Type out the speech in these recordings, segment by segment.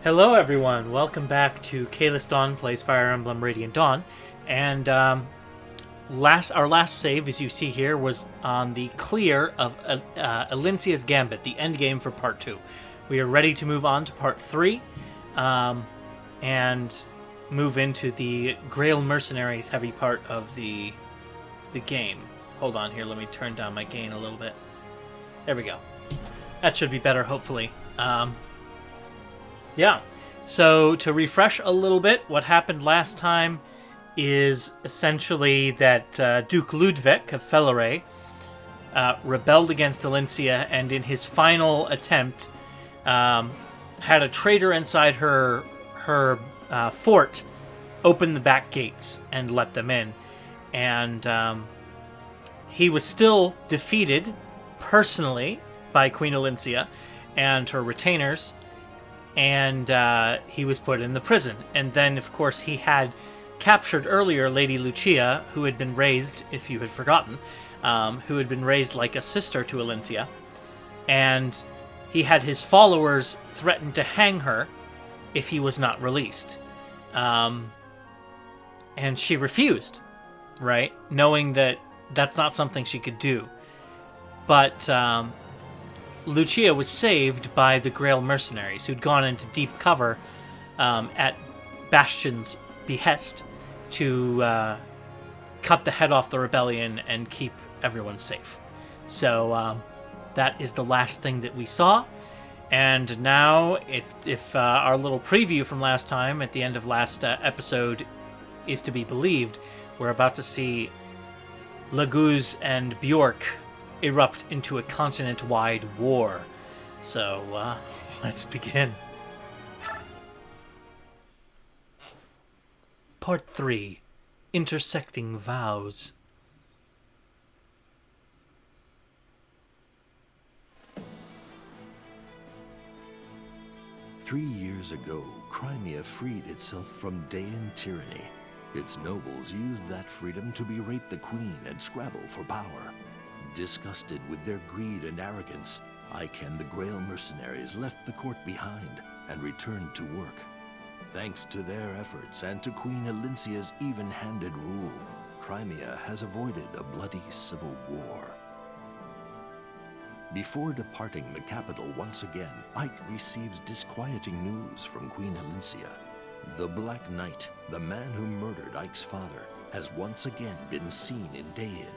Hello, everyone. Welcome back to Kalis Dawn Plays Fire Emblem Radiant Dawn. And our last save, as you see here, was on the clear of Elincia's Gambit, the end game for Part 2. We are ready to move on to Part 3 and move into the Grail Mercenaries heavy part of the game. Hold on here, let me turn down my gain a little bit. There we go. That should be better, hopefully. Yeah, so to refresh a little bit, what happened last time is essentially that Duke Ludwig of Felleray rebelled against Elincia, and in his final attempt had a traitor inside her fort open the back gates and let them in. And he was still defeated personally by Queen Elincia and her retainers, and he was put in the prison. And then, of course, he had captured earlier Lady Lucia, who had been raised, if you had forgotten, who had been raised like a sister to Elincia, and he had his followers threaten to hang her if he was not released. And she refused, right? Knowing that that's not something she could do. But Lucia was saved by the Grail mercenaries, who'd gone into deep cover at Bastion's behest to cut the head off the rebellion and keep everyone safe. So that is the last thing that we saw. And now, if our little preview from last time at the end of last episode is to be believed, we're about to see Laguz and Bjork erupt into a continent-wide war. So, let's begin. Part 3. Intersecting Vows. "3 years ago, Crimea freed itself from Daean tyranny. Its nobles used that freedom to berate the queen and scrabble for power. Disgusted with their greed and arrogance, Ike and the Grail mercenaries left the court behind and returned to work. Thanks to their efforts and to Queen Elincia's even-handed rule, Crimea has avoided a bloody civil war. Before departing the capital once again, Ike receives disquieting news from Queen Elincia. The Black Knight, the man who murdered Ike's father, has once again been seen in Daean.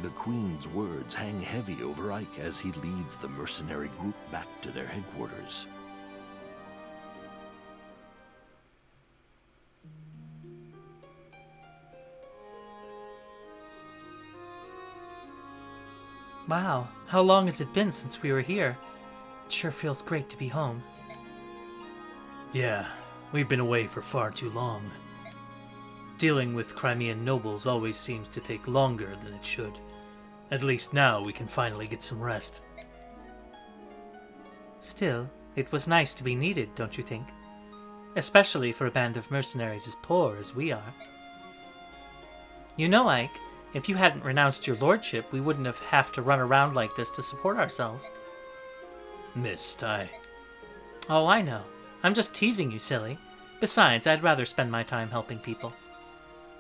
The Queen's words hang heavy over Ike as he leads the mercenary group back to their headquarters. Wow, how long has it been since we were here? It sure feels great to be home. Yeah, we've been away for far too long. Dealing with Crimean nobles always seems to take longer than it should. At least now we can finally get some rest. Still, it was nice to be needed, don't you think? Especially for a band of mercenaries as poor as we are. You know, Ike, if you hadn't renounced your lordship, we wouldn't have to run around like this to support ourselves. Mist, Oh, I know. I'm just teasing you, silly. Besides, I'd rather spend my time helping people.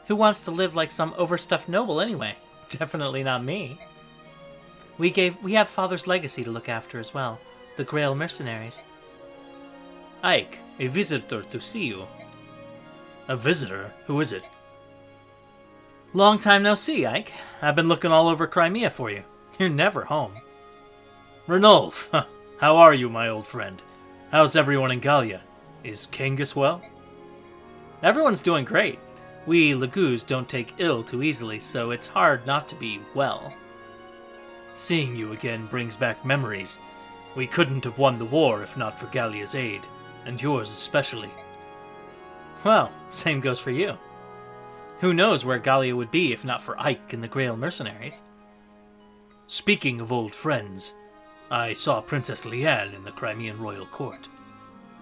Who wants to live like some overstuffed noble anyway? Definitely not me. We have Father's legacy to look after as well. The Grail mercenaries. Ike, a visitor to see you. A visitor? Who is it? Long time no see, Ike. I've been looking all over Crimea for you. You're never home. Ranulf, how are you, my old friend? How's everyone in Gallia? Is Kangas well? Everyone's doing great. We Laguz don't take ill too easily, so it's hard not to be well. Seeing you again brings back memories. We couldn't have won the war if not for Gallia's aid, and yours especially. Well, same goes for you. Who knows where Gallia would be if not for Ike and the Grail mercenaries? Speaking of old friends, I saw Princess Liane in the Crimean royal court.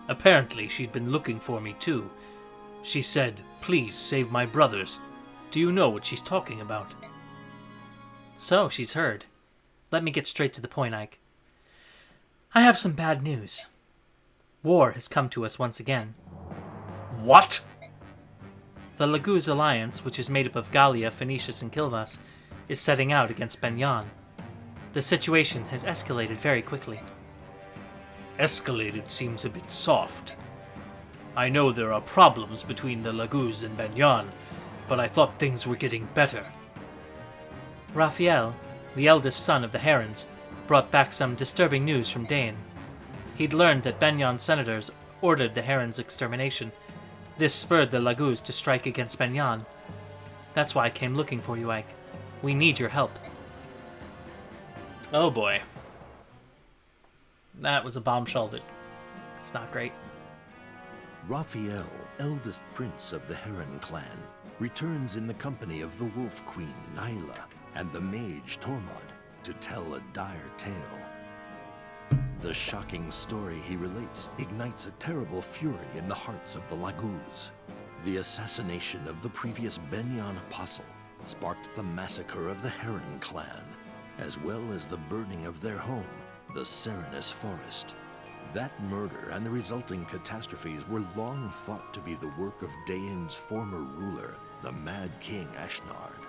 Apparently she'd been looking for me too. She said, "Please save my brothers." Do you know what she's talking about? So, she's heard. Let me get straight to the point, Ike. I have some bad news. War has come to us once again. What? The Laguz alliance, which is made up of Gallia, Phoenicius, and Kilvas, is setting out against Benyan. The situation has escalated very quickly. Escalated seems a bit soft. I know there are problems between the Laguz and Benyan, but I thought things were getting better. Raphael, the eldest son of the Herons, brought back some disturbing news from Dain. He'd learned that Benyan's senators ordered the Herons' extermination. This spurred the Laguz to strike against Benyan. That's why I came looking for you, Ike. We need your help. Oh boy. That was a bombshell that... It's not great. Raphael, eldest prince of the Heron clan, returns in the company of the Wolf Queen, Nyla, and the mage, Tormod, to tell a dire tale. The shocking story he relates ignites a terrible fury in the hearts of the Laguz. The assassination of the previous Benyan apostle sparked the massacre of the Heron clan, as well as the burning of their home, the Serenus Forest. That murder and the resulting catastrophes were long thought to be the work of Dain's former ruler, the Mad King Ashnard.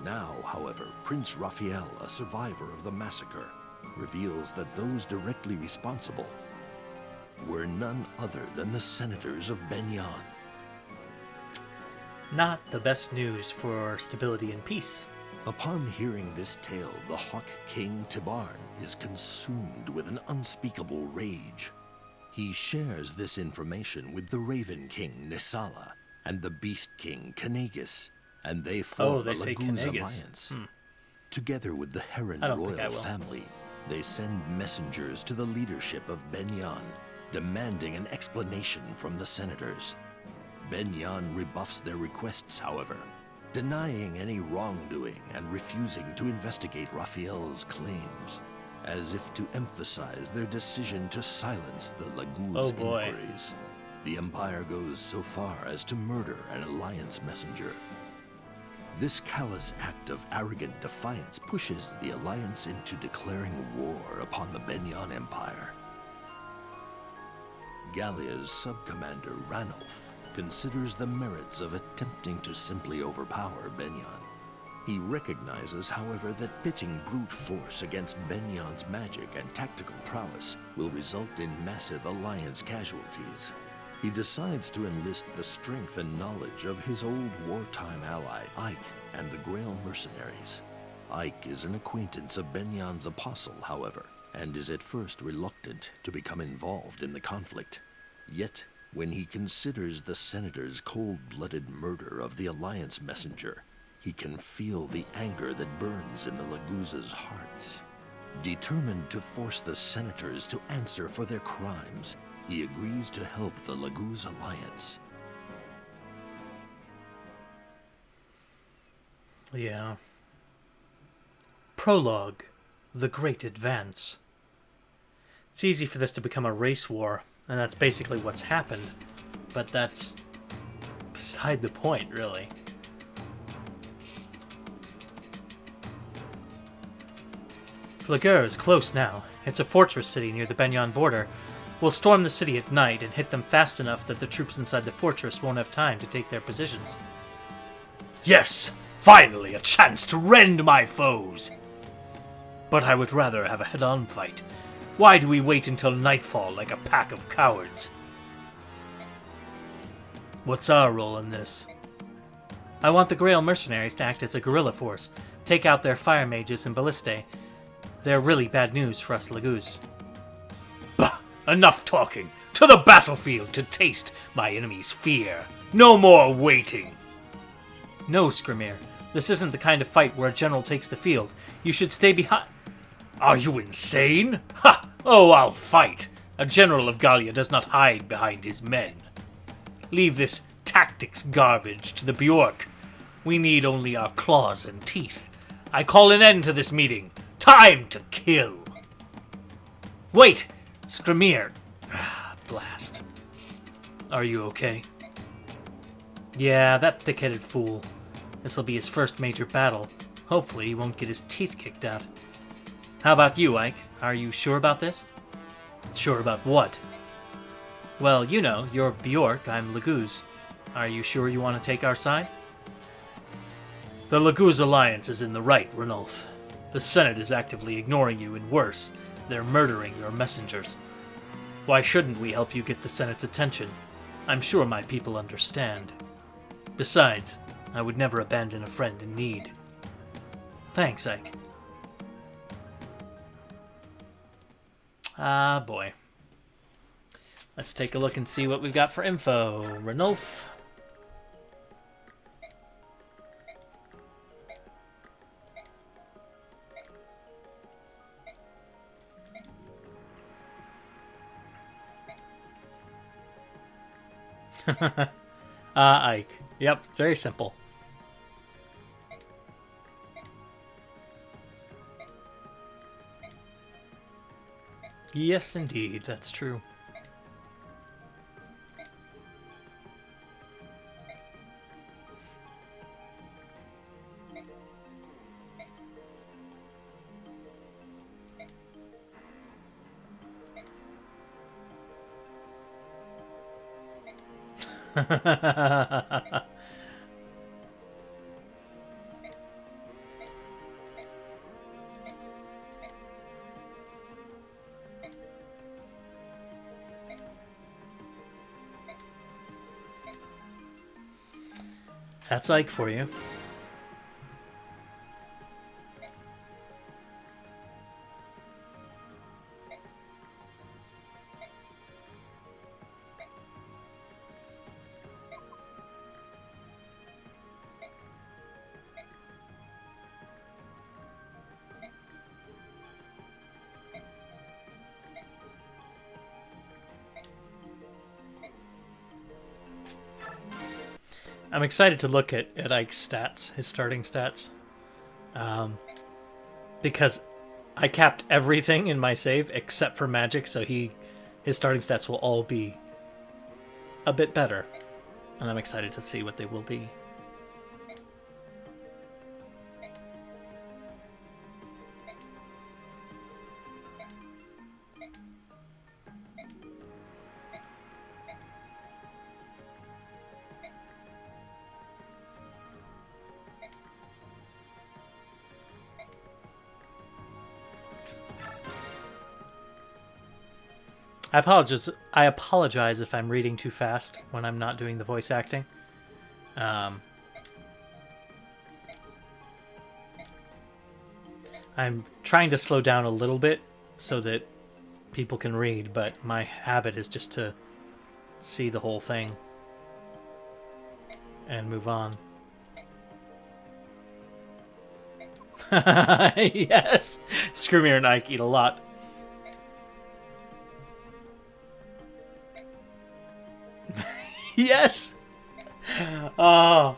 Now, however, Prince Raphael, a survivor of the massacre, reveals that those directly responsible were none other than the senators of Benyan. Not the best news for stability and peace. Upon hearing this tale, the Hawk King Tibarn is consumed with an unspeakable rage. He shares this information with the Raven King Nisala and the Beast King Kanagus, and they form the Laguz alliance. Together with the Heron royal family, they send messengers to the leadership of Benyan, demanding an explanation from the senators. Benyan rebuffs their requests, however, denying any wrongdoing and refusing to investigate Raphael's claims, as if to emphasize their decision to silence the Laguz inquiries. The Empire goes so far as to murder an alliance messenger. This callous act of arrogant defiance pushes the alliance into declaring war upon the Benyan Empire. Gallia's sub-commander Ranulf considers the merits of attempting to simply overpower Benyan. He recognizes, however, that pitting brute force against Benyan's magic and tactical prowess will result in massive alliance casualties. He decides to enlist the strength and knowledge of his old wartime ally, Ike, and the Grail mercenaries. Ike is an acquaintance of Benyan's apostle, however, and is at first reluctant to become involved in the conflict. Yet, when he considers the senator's cold-blooded murder of the alliance messenger, he can feel the anger that burns in the Laguz's hearts. Determined to force the senators to answer for their crimes, he agrees to help the Laguz alliance. Yeah. Prologue. The Great Advance. It's easy for this to become a race war, and that's basically what's happened. But that's beside the point, really. Flageur is close now. It's a fortress city near the Benyan border. We'll storm the city at night and hit them fast enough that the troops inside the fortress won't have time to take their positions. Yes! Finally, a chance to rend my foes! But I would rather have a head-on fight. Why do we wait until nightfall like a pack of cowards? What's our role in this? I want the Grail mercenaries to act as a guerrilla force, take out their fire mages and ballistae. They're really bad news for us Laguz. Bah! Enough talking! To the battlefield to taste my enemy's fear! No more waiting! No, Skrimir. This isn't the kind of fight where a general takes the field. You should stay behind... Are you insane? Ha! Oh, I'll fight! A general of Gallia does not hide behind his men. Leave this tactics garbage to the Bjork. We need only our claws and teeth. I call an end to this meeting. Time to kill! Wait! Skrimir! Blast. Are you okay? Yeah, that thick-headed fool. This'll be his first major battle. Hopefully he won't get his teeth kicked out. How about you, Ike? Are you sure about this? Sure about what? Well, you know, you're Bjork, I'm Laguz. Are you sure you want to take our side? The Laguz Alliance is in the right, Ranulf. The Senate is actively ignoring you, and worse, they're murdering your messengers. Why shouldn't we help you get the Senate's attention? I'm sure my people understand. Besides, I would never abandon a friend in need. Thanks, Ike. Ah, boy. Let's take a look and see what we've got for info. Ranulf. Ike. Yep, very simple. Yes, indeed, that's true. That's Ike for you. I'm excited to look at Ike's stats, his starting stats, because I capped everything in my save except for magic, so his starting stats will all be a bit better, and I'm excited to see what they will be. I apologize if I'm reading too fast when I'm not doing the voice acting. I'm trying to slow down a little bit so that people can read, but my habit is just to see the whole thing and move on. Yes! Screwmere and Ike eat a lot. Yes! Oh.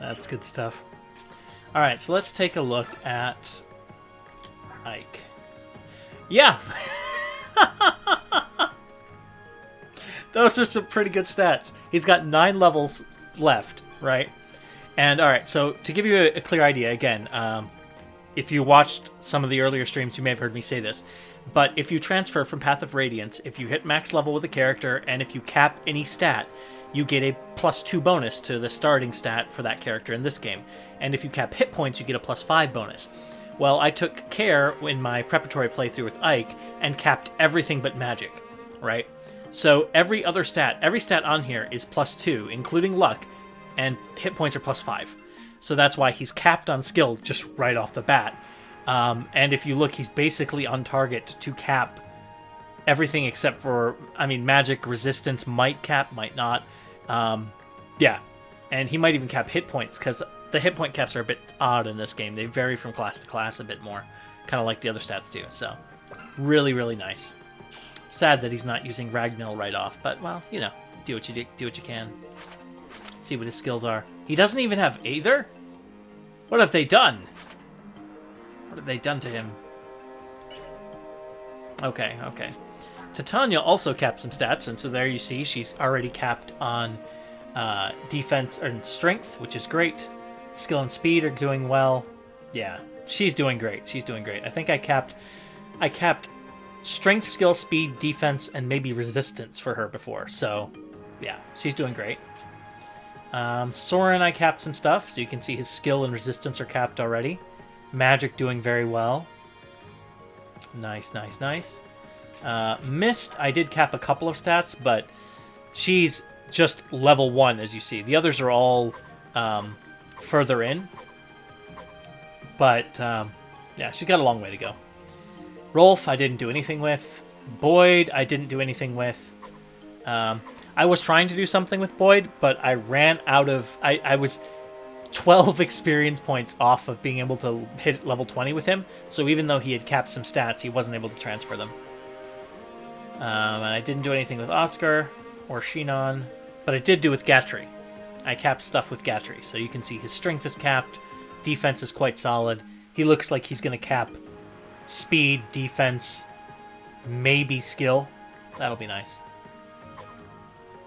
That's good stuff. Alright, so let's take a look at Ike. Yeah! Those are some pretty good stats. He's got 9 levels left, right? And alright, so to give you a clear idea, again, if you watched some of the earlier streams, you may have heard me say this, but if you transfer from Path of Radiance, if you hit max level with a character, and if you cap any stat, you get a +2 bonus to the starting stat for that character in this game. And if you cap hit points, you get a +5 bonus. Well, I took care in my preparatory playthrough with Ike and capped everything but magic, right? So every stat on here is +2, including luck, and hit points are +5. So that's why he's capped on skill just right off the bat. And if you look, he's basically on target to cap everything except for, I mean, magic resistance might cap, might not. Yeah, and he might even cap hit points, because the hit point caps are a bit odd in this game. They vary from class to class a bit more, kind of like the other stats do. So really, really nice. Sad that he's not using Ragnell right off, but, well, you know, do what you can. See what his skills are. He doesn't even have Aether? What have they done? What have they done to him? Okay. Titania also capped some stats, and so there you see she's already capped on defense and strength, which is great. skill and speed are doing well. Yeah, she's doing great. She's doing great. I think I capped strength, skill, speed, defense, and maybe resistance for her before. So, yeah, she's doing great. Soren, I capped some stuff, so you can see his skill and resistance are capped already. Magic doing very well. Nice, nice, nice. Mist, I did cap a couple of stats, but she's just level 1, as you see. The others are all further in. But, yeah, she's got a long way to go. Rolf, I didn't do anything with. Boyd, I didn't do anything with. I was trying to do something with Boyd, but I ran out of... I was 12 experience points off of being able to hit level 20 with him, so even though he had capped some stats, he wasn't able to transfer them. And I didn't do anything with Oscar or Shinon, but I did do with Gatry. I capped stuff with Gatry, so you can see his strength is capped, defense is quite solid. He looks like he's going to cap speed, defense, maybe skill. That'll be nice.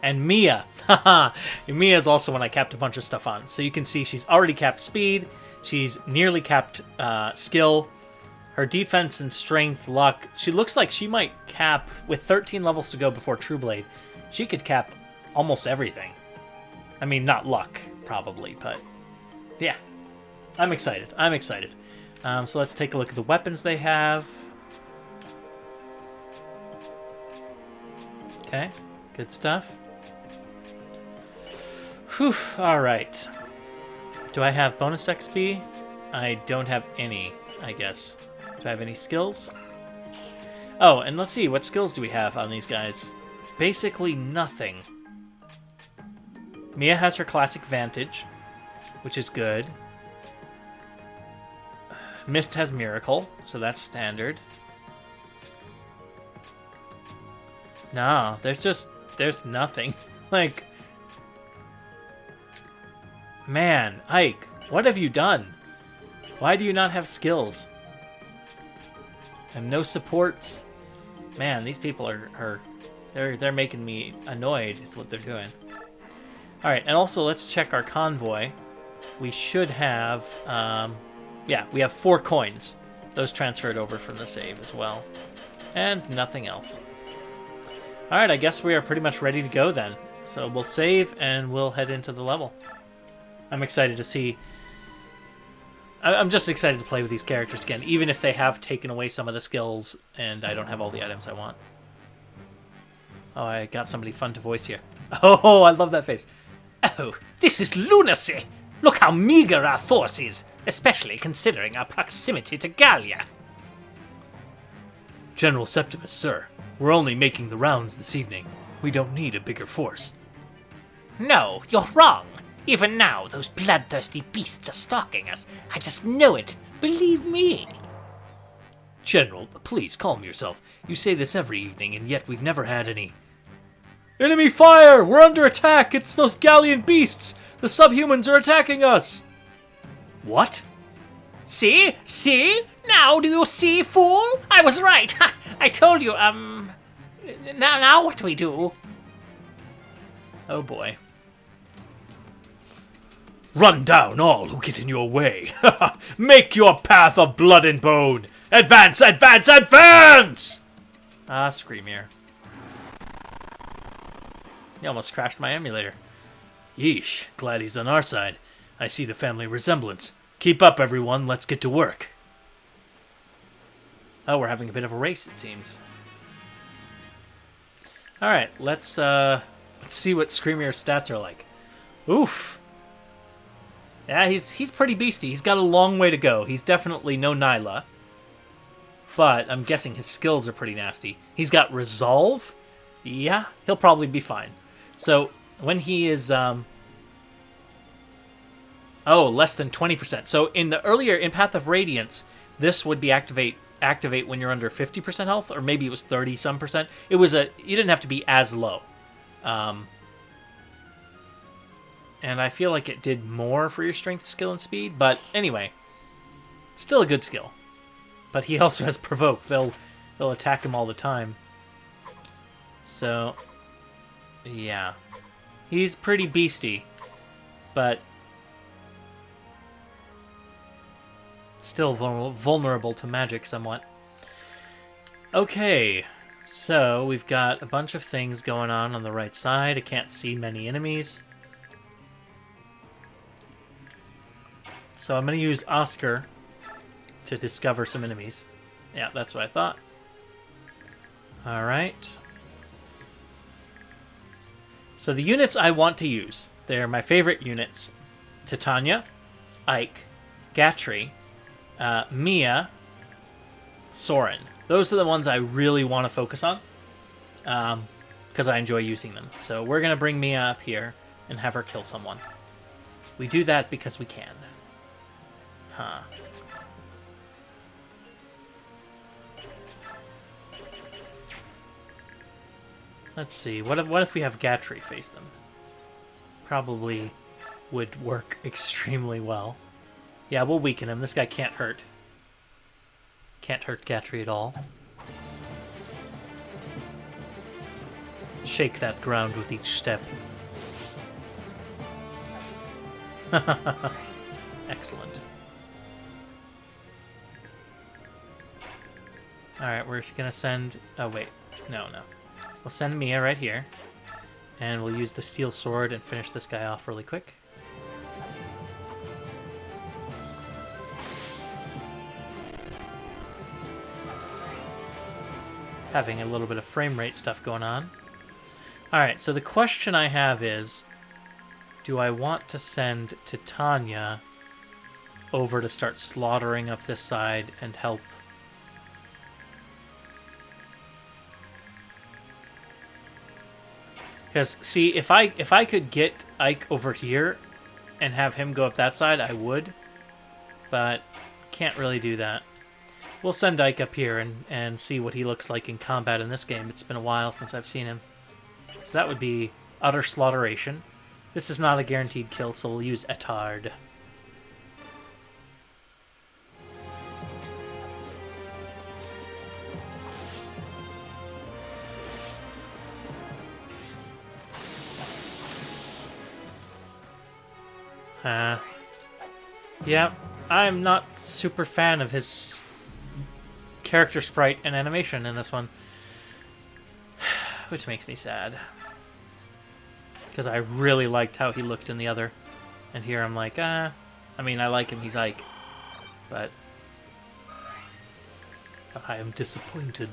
And Mia. Haha. Mia is also one I capped a bunch of stuff on. So you can see she's already capped speed. She's nearly capped skill. Her defense and strength, luck. She looks like she might cap, with 13 levels to go before True Blade, she could cap almost everything. I mean, not luck, probably, but yeah. I'm excited. I'm excited. So let's take a look at the weapons they have. Okay, good stuff. Whew, alright. Do I have bonus XP? I don't have any, I guess. Do I have any skills? Oh, and let's see, what skills do we have on these guys? Basically nothing. Mia has her classic Vantage, which is good. Mist has Miracle, so that's standard. No, there's nothing. Like, man, Ike, what have you done? Why do you not have skills? And no supports? Man, these people are they're making me annoyed, is what they're doing. Alright, and also let's check our convoy. We should have, yeah, we have 4 coins. Those transferred over from the save as well. And nothing else. Alright, I guess we are pretty much ready to go then. So we'll save and we'll head into the level. I'm excited to see... I'm just excited to play with these characters again, even if they have taken away some of the skills and I don't have all the items I want. Oh, I got somebody fun to voice here. Oh, I love that face. Oh, this is lunacy! Look how meager our force is, especially considering our proximity to Gallia. General Septimus, sir. We're only making the rounds this evening. We don't need a bigger force. No, you're wrong. Even now, those bloodthirsty beasts are stalking us. I just know it. Believe me. General, please calm yourself. You say this every evening, and yet we've never had any... Enemy fire! We're under attack! It's those Gallian beasts! The subhumans are attacking us! What? See? See? Now do you see, fool? I was right. Ha! I told you, Now what do we do? Oh boy. Run down all who get in your way. Make your path of blood and bone. Advance, advance, advance! Ah, Screamier. He almost crashed my emulator. Yeesh, glad he's on our side. I see the family resemblance. Keep up, everyone. Let's get to work. Oh, we're having a bit of a race, it seems. Alright, let's see what Screamier's stats are like. Oof. Yeah, he's pretty beastie. He's got a long way to go. He's definitely no Nyla. But I'm guessing his skills are pretty nasty. He's got Resolve. Yeah, he'll probably be fine. So, when he is... Oh, less than 20%. So, in the earlier, in Path of Radiance, this would be activate when you're under 50% health, or maybe it was 30-some%. It was you didn't have to be as low. And I feel like it did more for your strength, skill, and speed. But anyway, still a good skill. But he also has Provoke. They'll attack him all the time. So, yeah. He's pretty beastie. But, still vulnerable to magic somewhat. Okay, so we've got a bunch of things going on the right side. I can't see many enemies. So I'm going to use Oscar to discover some enemies. Yeah, that's what I thought. Alright. So the units I want to use, they're my favorite units. Titania, Ike, Gatry, Mia, Soren. Those are the ones I really want to focus on. Because I enjoy using them. So we're going to bring Mia up here and have her kill someone. We do that because we can. Huh. Let's see. What if we have Gatry face them? Probably would work extremely well. Yeah, we'll weaken him. This guy can't hurt. Can't hurt Gatry at all. Shake that ground with each step. Excellent. Alright, we're just gonna send... Oh, wait. No. We'll send Mia right here. And we'll use the steel sword and finish this guy off really quick. Having a little bit of frame rate stuff going on. Alright, so the question I have is, do I want to send Titania over to start slaughtering up this side and help? Because, see, if I could get Ike over here and have him go up that side, I would. But can't really do that. We'll send Ike up here and see what he looks like in combat in this game. It's been a while since I've seen him. So that would be utter slaughteration. This is not a guaranteed kill, so we'll use Etard. Yeah, I'm not super fan of his character sprite and animation in this one. Which makes me sad. Because I really liked how he looked in the other. And here I'm like, I mean, I like him, he's Ike. But I am disappointed.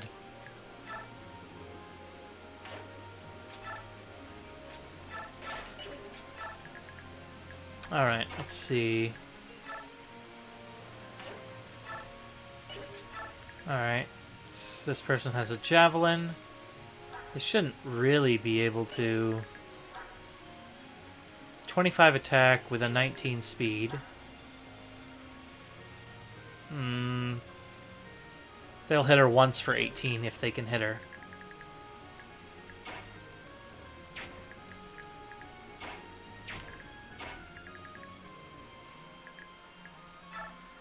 Alright, let's see. Alright, so this person has a javelin. They shouldn't really be able to... 25 attack with a 19 speed. They'll hit her once for 18 if they can hit her.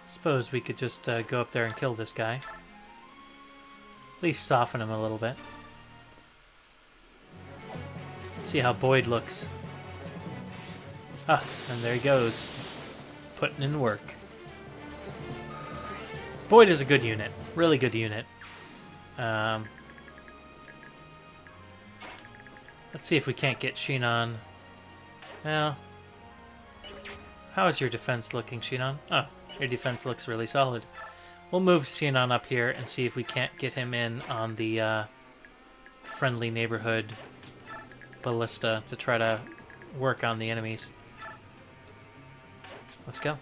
Suppose we could just go up there and kill this guy. At least soften him a little bit. See how Boyd looks. Ah, and there he goes. Putting in work. Boyd is a good unit. Really good unit. Let's see if we can't get Shinon. Well, how is your defense looking, Shinon? Oh, your defense looks really solid. We'll move Shinon up here and see if we can't get him in on the friendly neighborhood ballista to try to work on the enemies. Let's go.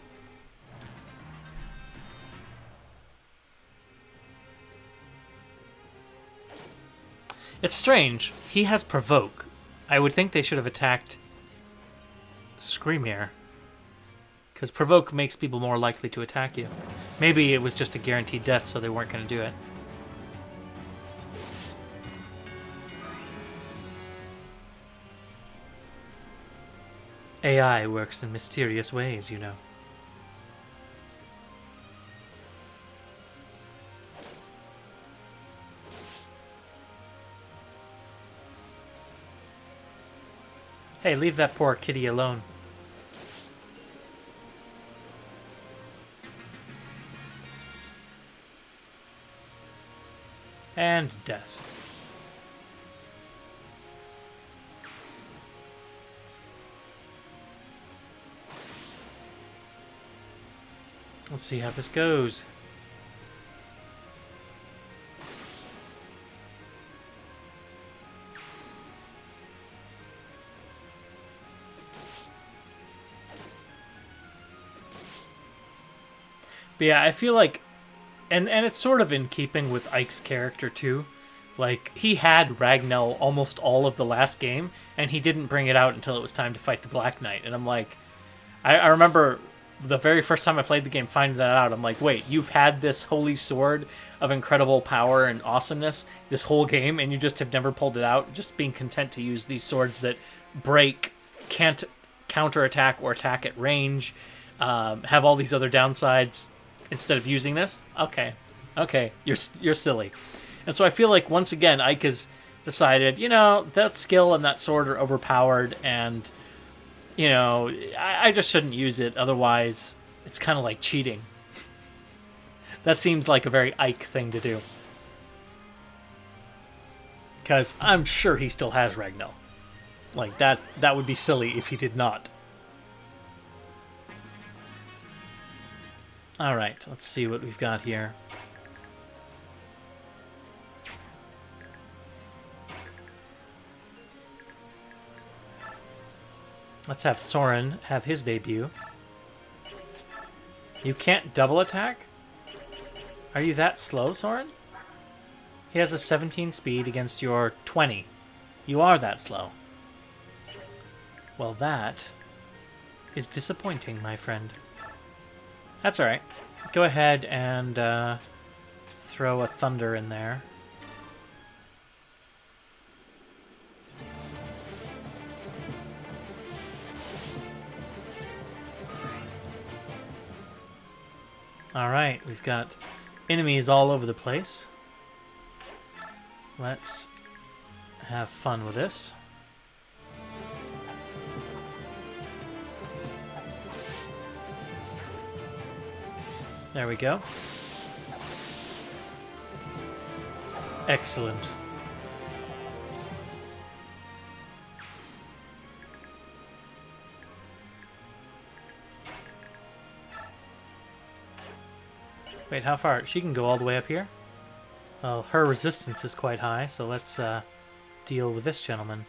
It's strange. He has Provoke. I would think they should have attacked Screamere. Because Provoke makes people more likely to attack you. Maybe it was just a guaranteed death, so they weren't going to do it. AI works in mysterious ways, you know. Hey, leave that poor kitty alone. And death. Let's see how this goes. But yeah, I feel like, and it's sort of in keeping with Ike's character too. Like, he had Ragnell almost all of the last game, and he didn't bring it out until it was time to fight the Black Knight. And I'm like, I remember the very first time I played the game finding that out. I'm like, wait, you've had this holy sword of incredible power and awesomeness this whole game, and you just have never pulled it out, just being content to use these swords that break, can't counterattack or attack at range, have all these other downsides instead of using this? Okay, you're silly. And so I feel like, once again, Ike has decided, that skill and that sword are overpowered, and, I just shouldn't use it, otherwise it's kind of like cheating. That seems like a very Ike thing to do. Because I'm sure he still has Ragnell. Like, that would be silly if he did not. Alright, let's see what we've got here. Let's have Soren have his debut. You can't double attack? Are you that slow, Soren? He has a 17 speed against your 20. You are that slow. Well, that is disappointing, my friend. That's alright. Go ahead and throw a thunder in there. Alright, we've got enemies all over the place. Let's have fun with this. There we go. Excellent. Wait, how far? She can go all the way up here? Well, her resistance is quite high, so let's deal with this gentleman.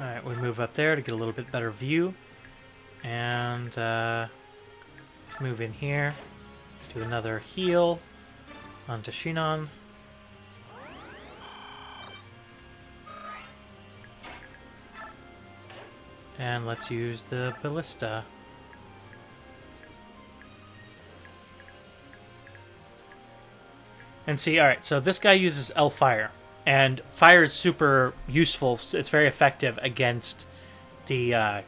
Alright, we move up there to get a little bit better view. And let's move in here. Do another heal onto Shinon. And let's use the ballista. And see, alright, so this guy uses L-Fire. And fire is super useful. It's very effective against the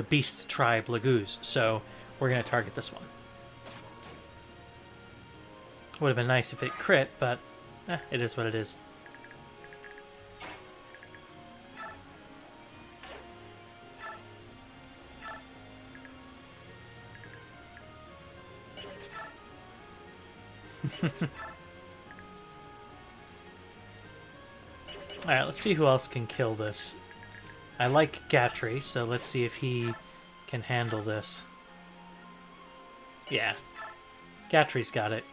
beast tribe Laguz. So we're going to target this one. Would have been nice if it crit, but it is what it is. Alright, let's see who else can kill this. I like Gatry, so let's see if he can handle this. Yeah. Gatry's got it.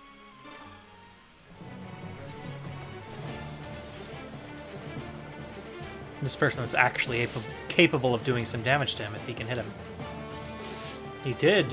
This person is actually capable of doing some damage to him if he can hit him. He did.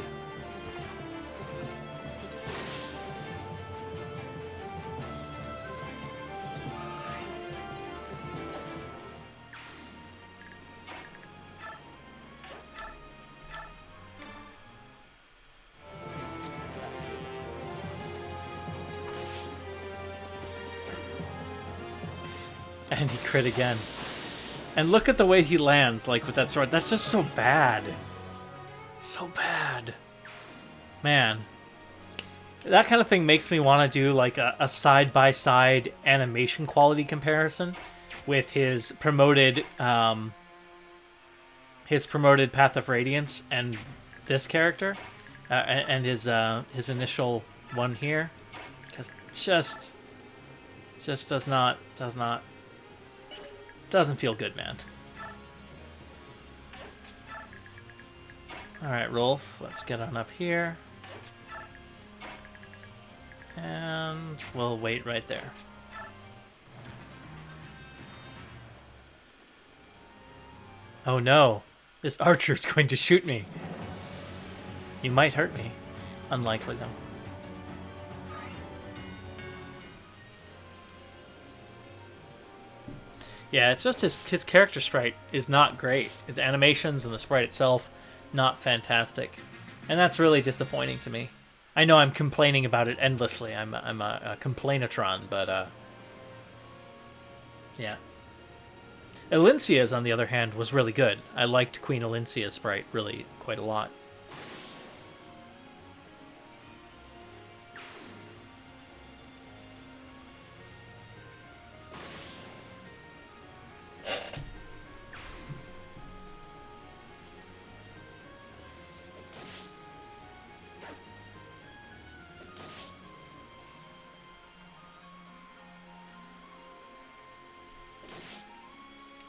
And he crit again. And look at the way he lands, like, with that sword. That's just so bad. So bad. Man. That kind of thing makes me want to do, like, a side-by-side animation quality comparison with his promoted Path of Radiance and this character. And his initial one here. Because just doesn't feel good, man. Alright, Rolf, let's get on up here. And we'll wait right there. Oh no, this archer's going to shoot me. You might hurt me. Unlikely, though. Yeah, it's just his character sprite is not great. His animations and the sprite itself, not fantastic. And that's really disappointing to me. I know I'm complaining about it endlessly. I'm a complainatron, but yeah. Elincia's, on the other hand, was really good. I liked Queen Elincia's sprite really quite a lot.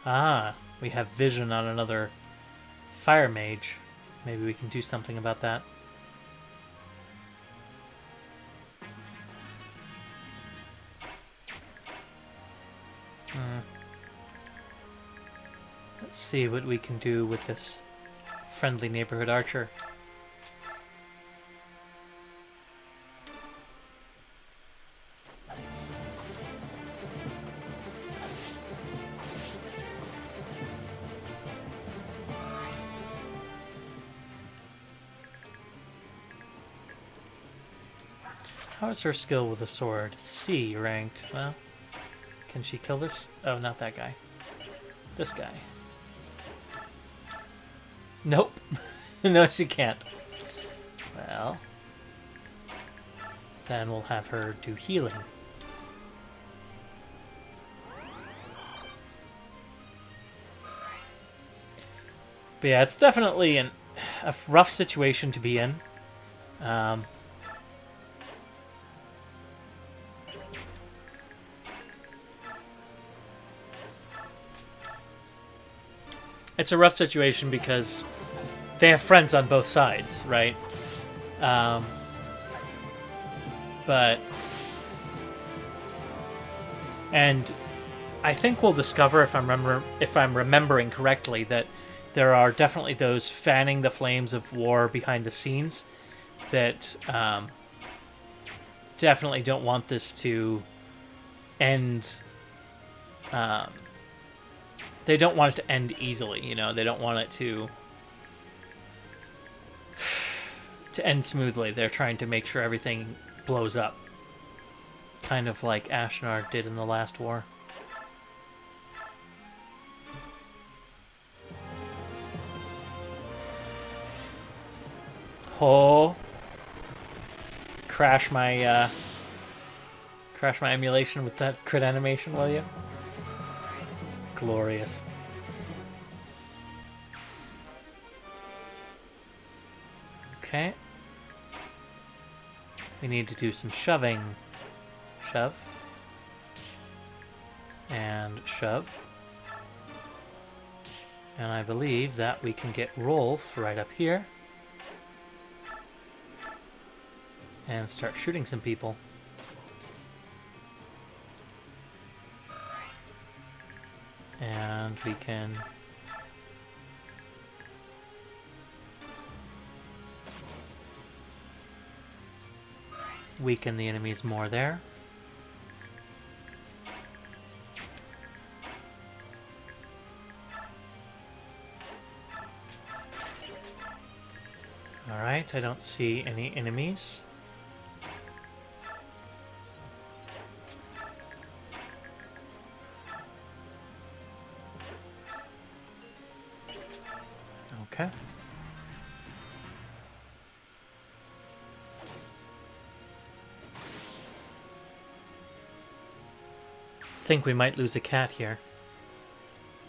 Ah, we have vision on another fire mage. Maybe we can do something about that. Let's see what we can do with this friendly neighborhood archer. How is her skill with a sword? C ranked. Well, can she kill this? Oh, not that guy. This guy. Nope. No, she can't. Well, then we'll have her do healing. But yeah, it's definitely a rough situation to be in. It's a rough situation because they have friends on both sides, right? And I think we'll discover, if I'm remembering correctly, that there are definitely those fanning the flames of war behind the scenes that definitely don't want this to end. They don't want it to end easily, you know. They don't want it to end smoothly. They're trying to make sure everything blows up, kind of like Ashnard did in the last war. Oh, crash my emulation with that crit animation, will you? Glorious. Okay. We need to do some shoving. Shove. And shove. And I believe that we can get Rolf right up here. And start shooting some people. And we can weaken the enemies more there. Alright, I don't see any enemies. Okay. Think we might lose a cat here.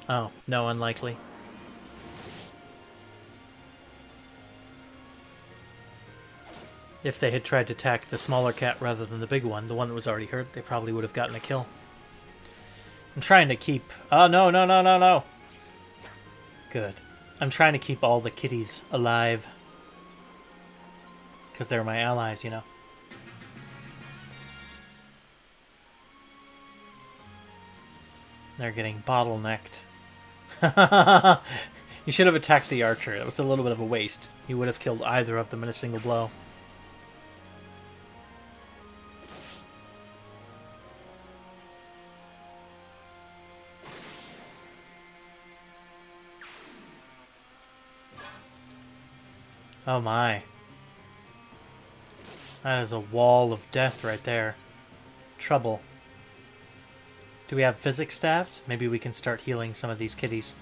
Oh, no, unlikely. If they had tried to attack the smaller cat rather than the big one, the one that was already hurt, they probably would have gotten a kill. I'm trying to keep... Oh, no, no, no, no, no! Good. I'm trying to keep all the kitties alive. Because they're my allies, you know. They're getting bottlenecked. You should have attacked the archer. It was a little bit of a waste. You would have killed either of them in a single blow. Oh my. That is a wall of death right there. Trouble. Do we have physics staves? Maybe we can start healing some of these kitties.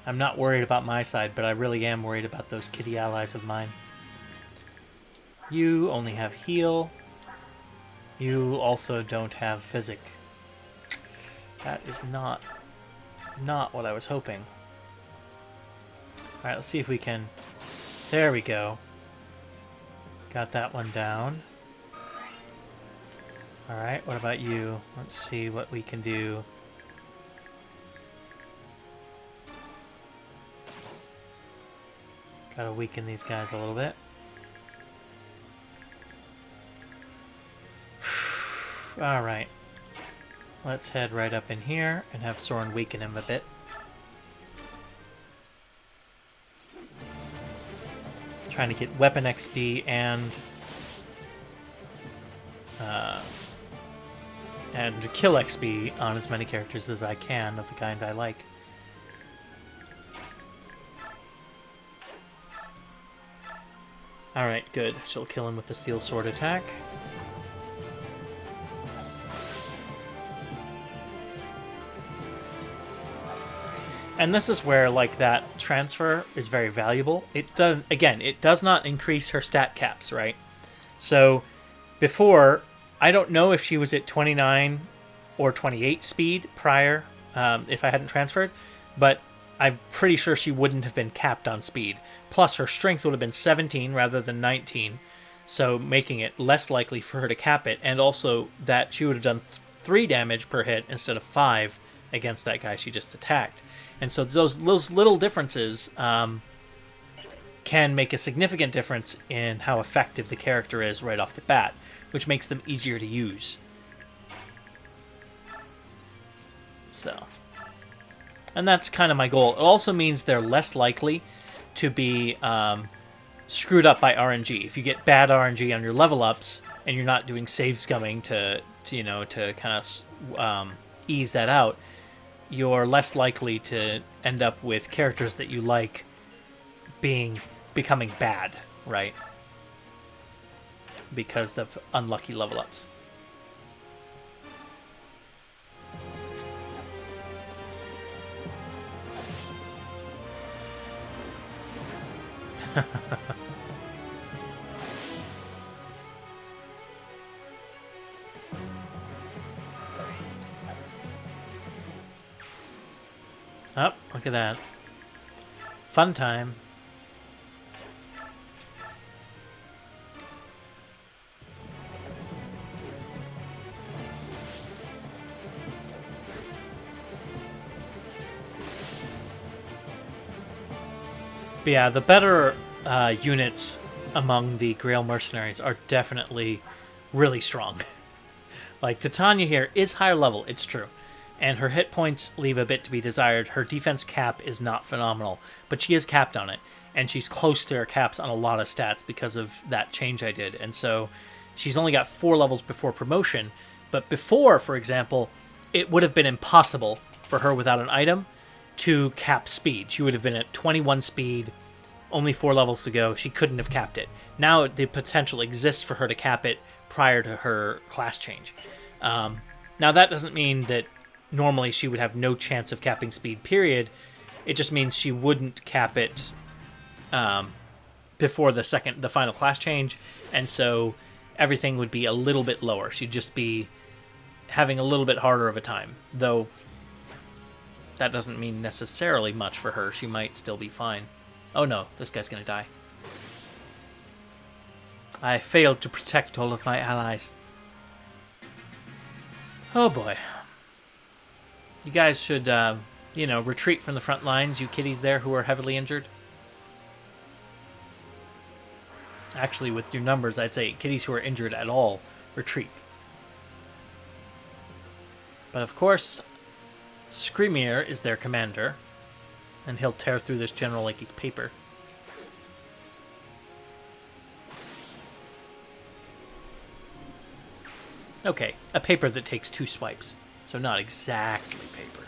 I'm not worried about my side, but I really am worried about those kitty allies of mine. You only have heal. You also don't have physic. That is not what I was hoping. Alright, let's see if we can... There we go. Got that one down. Alright, what about you? Let's see what we can do. Gotta weaken these guys a little bit. Alright. Let's head right up in here and have Soren weaken him a bit. Trying to get weapon XP and kill XP on as many characters as I can of the kind I like. Alright, good. She'll kill him with the steel sword attack. And this is where, like, that transfer is very valuable. It does not increase her stat caps, right? So, before, I don't know if she was at 29 or 28 speed prior, if I hadn't transferred, but I'm pretty sure she wouldn't have been capped on speed. Plus, her strength would have been 17 rather than 19, so making it less likely for her to cap it, and also that she would have done 3 damage per hit instead of 5 against that guy she just attacked. And so those little differences can make a significant difference in how effective the character is right off the bat, which makes them easier to use. So, and that's kind of my goal. It also means they're less likely to be screwed up by RNG. If you get bad RNG on your level ups and you're not doing save scumming to kind of ease that out, you're less likely to end up with characters that you like becoming bad, right? Because of unlucky level ups. Oh, look at that. Fun time. But yeah, the better units among the Grail mercenaries are definitely really strong. Like, Titania here is higher level, it's true. And her hit points leave a bit to be desired. Her defense cap is not phenomenal, but she is capped on it. And she's close to her caps on a lot of stats because of that change I did. And so she's only got 4 levels before promotion. But before, for example, it would have been impossible for her without an item to cap speed. She would have been at 21 speed, only 4 levels to go. She couldn't have capped it. Now the potential exists for her to cap it prior to her class change. Now, that doesn't mean that normally she would have no chance of capping speed, period. It just means she wouldn't cap it before the final class change, and so everything would be a little bit lower. She'd just be having a little bit harder of a time, though that doesn't mean necessarily much for her. She might still be fine. Oh no, this guy's gonna die. I failed to protect all of my allies. Oh boy. You guys should, retreat from the front lines, you kiddies there who are heavily injured. Actually, with your numbers, I'd say kiddies who are injured at all, retreat. But of course, Screamier is their commander, and he'll tear through this general like he's paper. Okay, a paper that takes 2 swipes, so not exactly paper.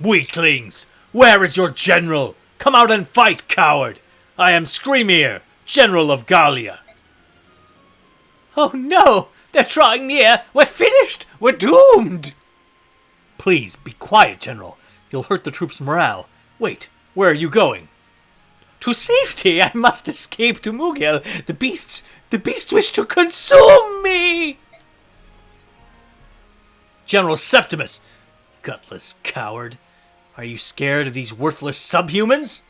Weaklings! Where is your general? Come out and fight, coward! I am Screamier, General of Gallia. Oh no! They're drawing near! We're finished! We're doomed! Please, be quiet, General. You'll hurt the troops' morale. Wait, where are you going? To safety! I must escape to Mughal! The beasts wish to consume me! General Septimus! Gutless coward. Are you scared of these worthless subhumans?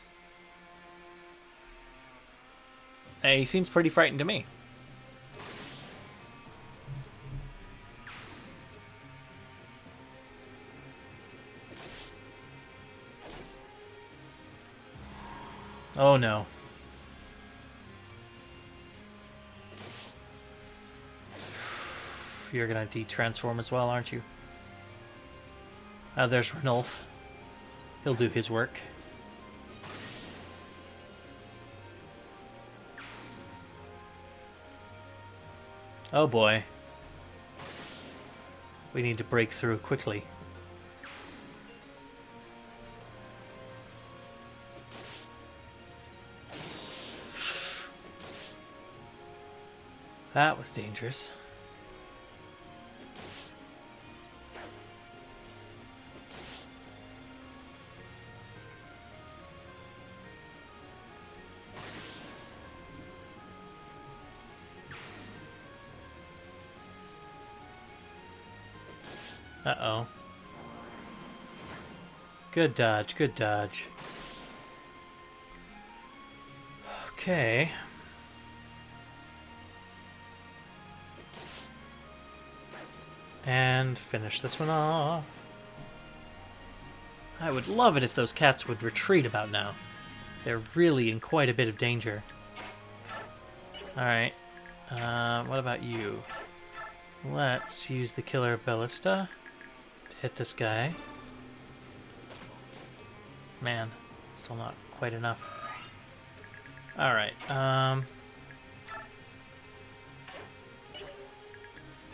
He seems pretty frightened to me. Oh no. You're gonna de-transform as well, aren't you? There's Ranulf. He'll do his work. Oh boy. We need to break through quickly. That was dangerous. Uh-oh. Good dodge, good dodge. Okay. And finish this one off. I would love it if those cats would retreat about now. They're really in quite a bit of danger. Alright. What about you? Let's use the killer ballista to hit this guy. Man, still not quite enough. Alright,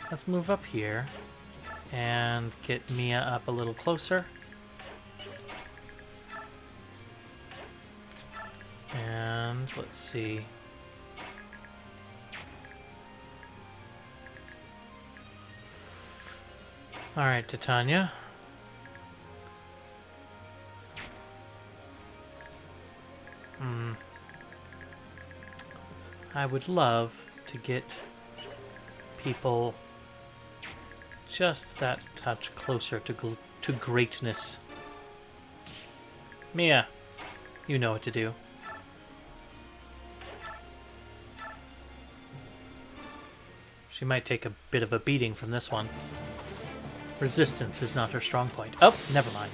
let's move up here and get Mia up a little closer. And let's see. Alright, Titania. I would love to get people just that touch closer to greatness. Mia, you know what to do. She might take a bit of a beating from this one. Resistance is not her strong point. Oh, never mind.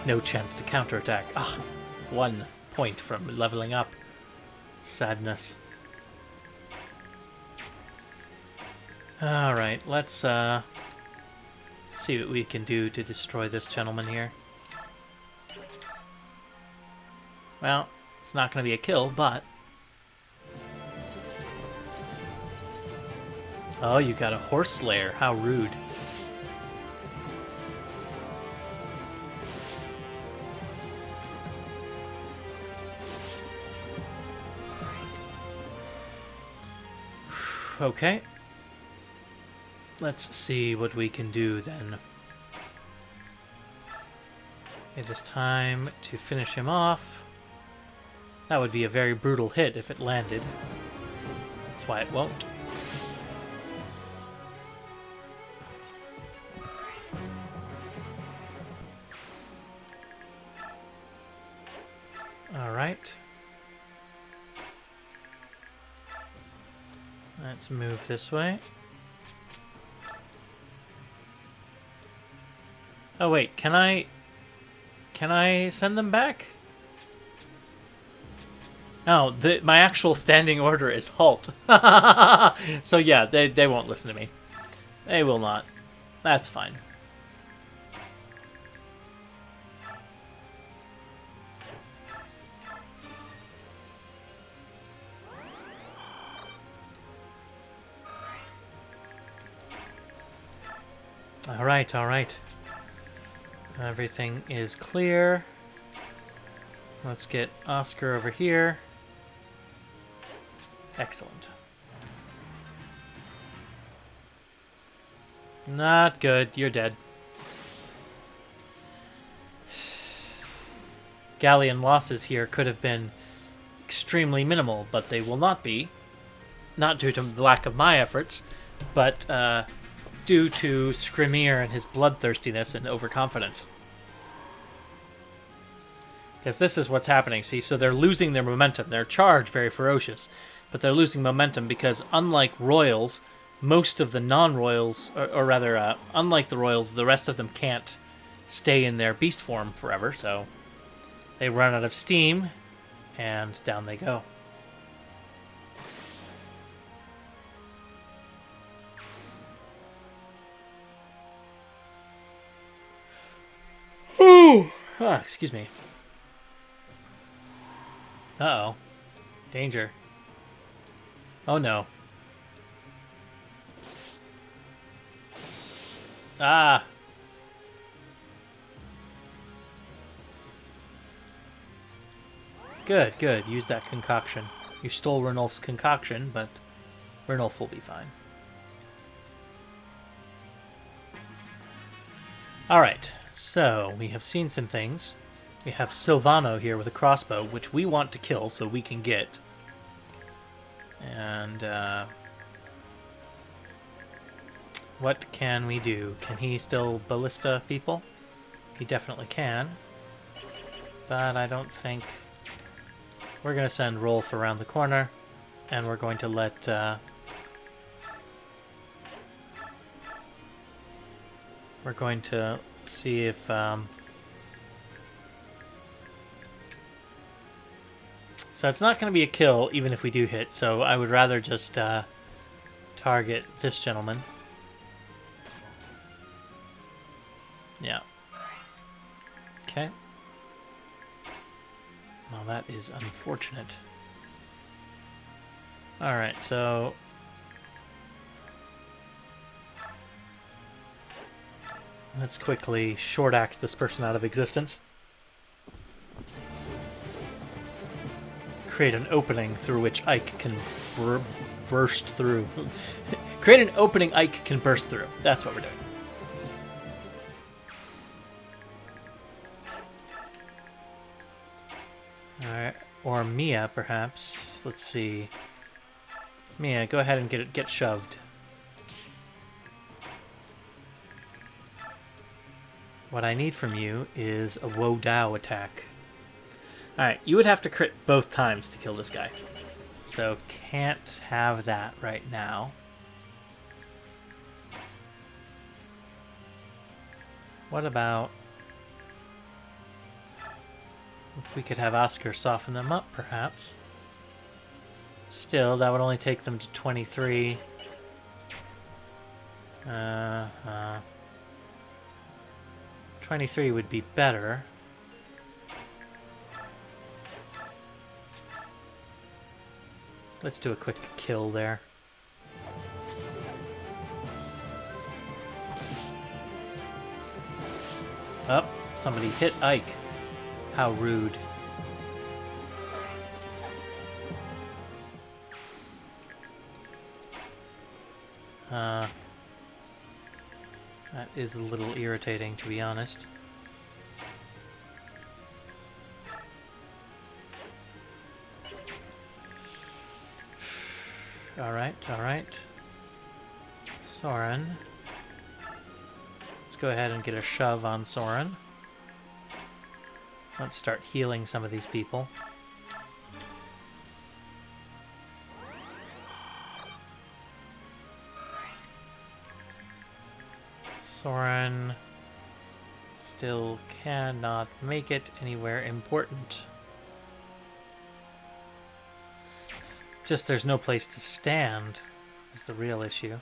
No chance to counterattack. Ah, 1 point from leveling up. Sadness. Alright, let's see what we can do to destroy this gentleman here. Well, it's not going to be a kill, but... Oh, you got a horse slayer. How rude. Okay. Let's see what we can do then. It is time to finish him off. That would be a very brutal hit if it landed. That's why it won't. Alright. Let's move this way. Oh wait, can I send them back? No, my actual standing order is halt. So yeah, they won't listen to me. They will not. That's fine. Alright, alright. Everything is clear. Let's get Oscar over here. Excellent. Not good. You're dead. Galleon losses here could have been extremely minimal, but they will not be. Not due to the lack of my efforts, but due to Skrimir and his bloodthirstiness and overconfidence. Because this is what's happening, see? So they're losing their momentum. They're charged very ferocious, but they're losing momentum because unlike royals, most of the non-royals, or rather, unlike the royals, the rest of them can't stay in their beast form forever, so they run out of steam, and down they go. Ooh! Ah, excuse me. Uh-oh. Danger. Oh no. Ah! Good, good. Use that concoction. You stole Renulf's concoction, but Renulf will be fine. Alright, so we have seen some things. We have Silvano here with a crossbow, which we want to kill so we can get. And, what can we do? Can he still ballista people? He definitely can. But I don't think... We're going to send Rolf around the corner, and we're going to let... We're going to see if... So it's not going to be a kill, even if we do hit, so I would rather just target this gentleman. Yeah. Okay. Well, that is unfortunate. Alright, so... let's quickly short axe this person out of existence. Create an opening through which Ike can burst through. Create an opening Ike can burst through. That's what we're doing. Alright, or Mia, perhaps. Let's see. Mia, go ahead and get shoved. What I need from you is a Woe Dao attack. Alright, you would have to crit both times to kill this guy. So can't have that right now. What about... if we could have Oscar soften them up, perhaps. Still, that would only take them to 23. 23 would be better. Let's do a quick kill there. Oh, somebody hit Ike. How rude. That is a little irritating, to be honest. Alright, alright. Soren. Let's go ahead and get a shove on Soren. Let's start healing some of these people. Soren still cannot make it anywhere important. It's just there's no place to stand is the real issue.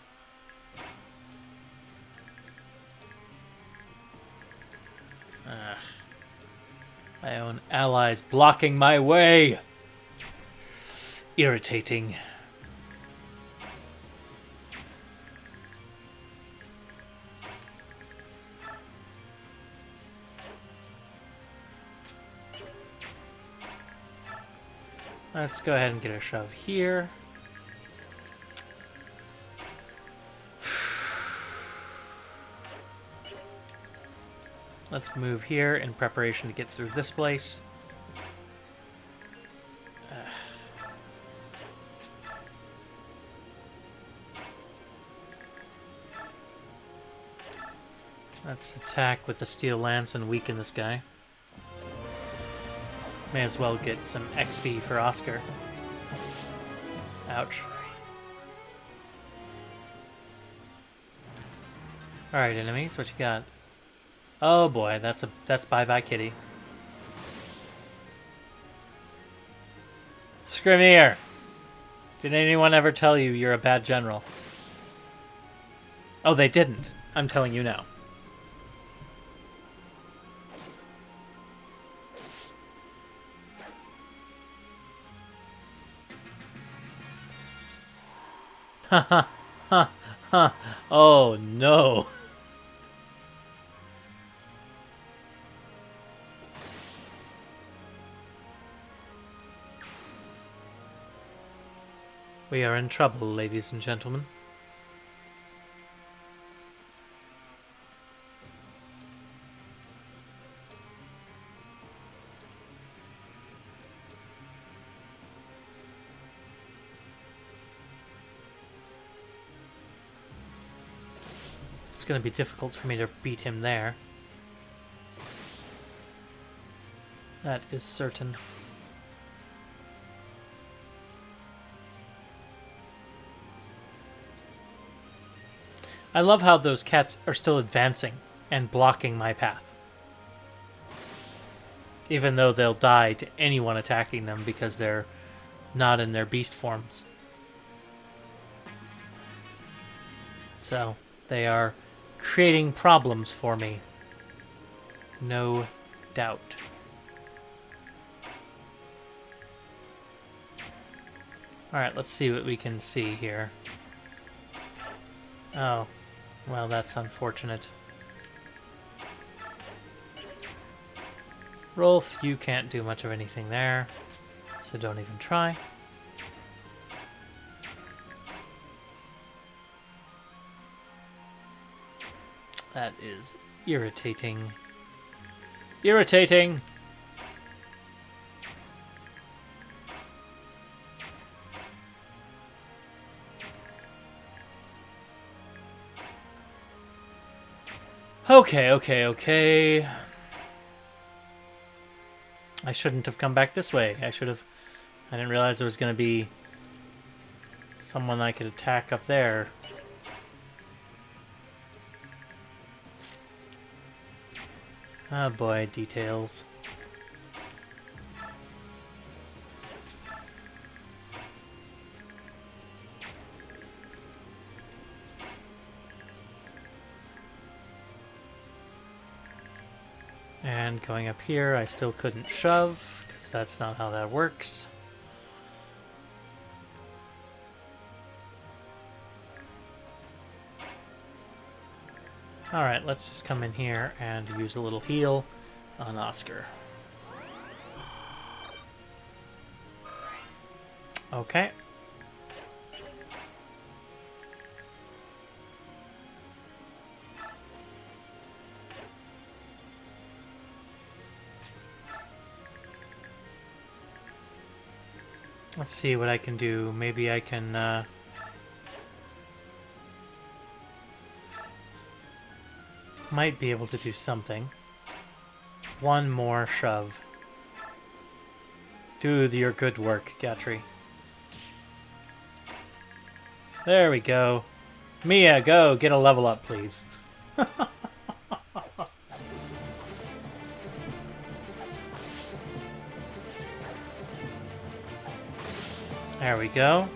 My own allies blocking my way. Irritating. Let's go ahead and get a shove here. Let's move here in preparation to get through this place. Let's attack with the steel lance and weaken this guy. May as well get some XP for Oscar. Ouch. Alright, enemies, what you got? Oh boy, that's bye-bye kitty. Scrimmier! Did anyone ever tell you you're a bad general? Oh, they didn't. I'm telling you now. Ha ha ha ha. Oh no. We are in trouble, ladies and gentlemen. It's going to be difficult for me to beat him there. That is certain. I love how those cats are still advancing and blocking my path. Even though they'll die to anyone attacking them because they're not in their beast forms. So, they are creating problems for me. No doubt. Alright, let's see what we can see here. Oh, well, that's unfortunate. Rolf, you can't do much of anything there, so don't even try. That is irritating. Irritating! Okay. I shouldn't have come back this way. I didn't realize there was going to be someone I could attack up there. Oh boy, details. And going up here, I still couldn't shove, because that's not how that works. Alright, let's just come in here and use a little heal on Oscar. Okay. Let's see what I can do. Maybe I can, might be able to do something. One more shove. Do your good work, Gatry. There we go. Mia, go! Get a level up, please. There we go.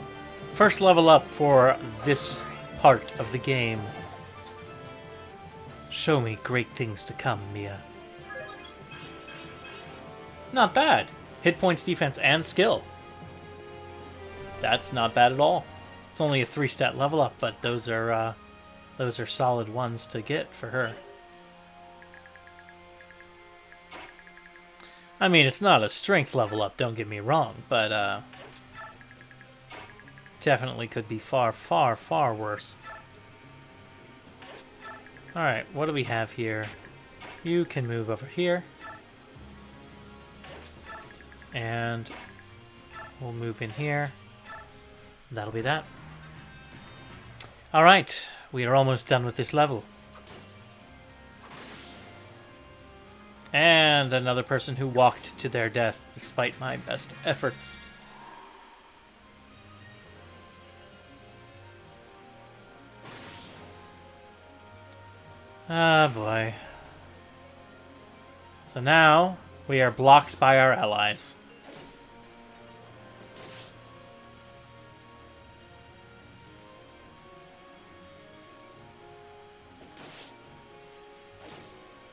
First level up for this part of the game. Show me great things to come, Mia. Not bad. Hit points, defense, and skill. That's not bad at all. It's only a 3-stat level up, but those are solid ones to get for her. I mean, it's not a strength level up, don't get me wrong, but definitely could be far, far, far worse. Alright, what do we have here? You can move over here. And we'll move in here. That'll be that. Alright, we are almost done with this level. And another person who walked to their death despite my best efforts. Ah, boy. So now we are blocked by our allies.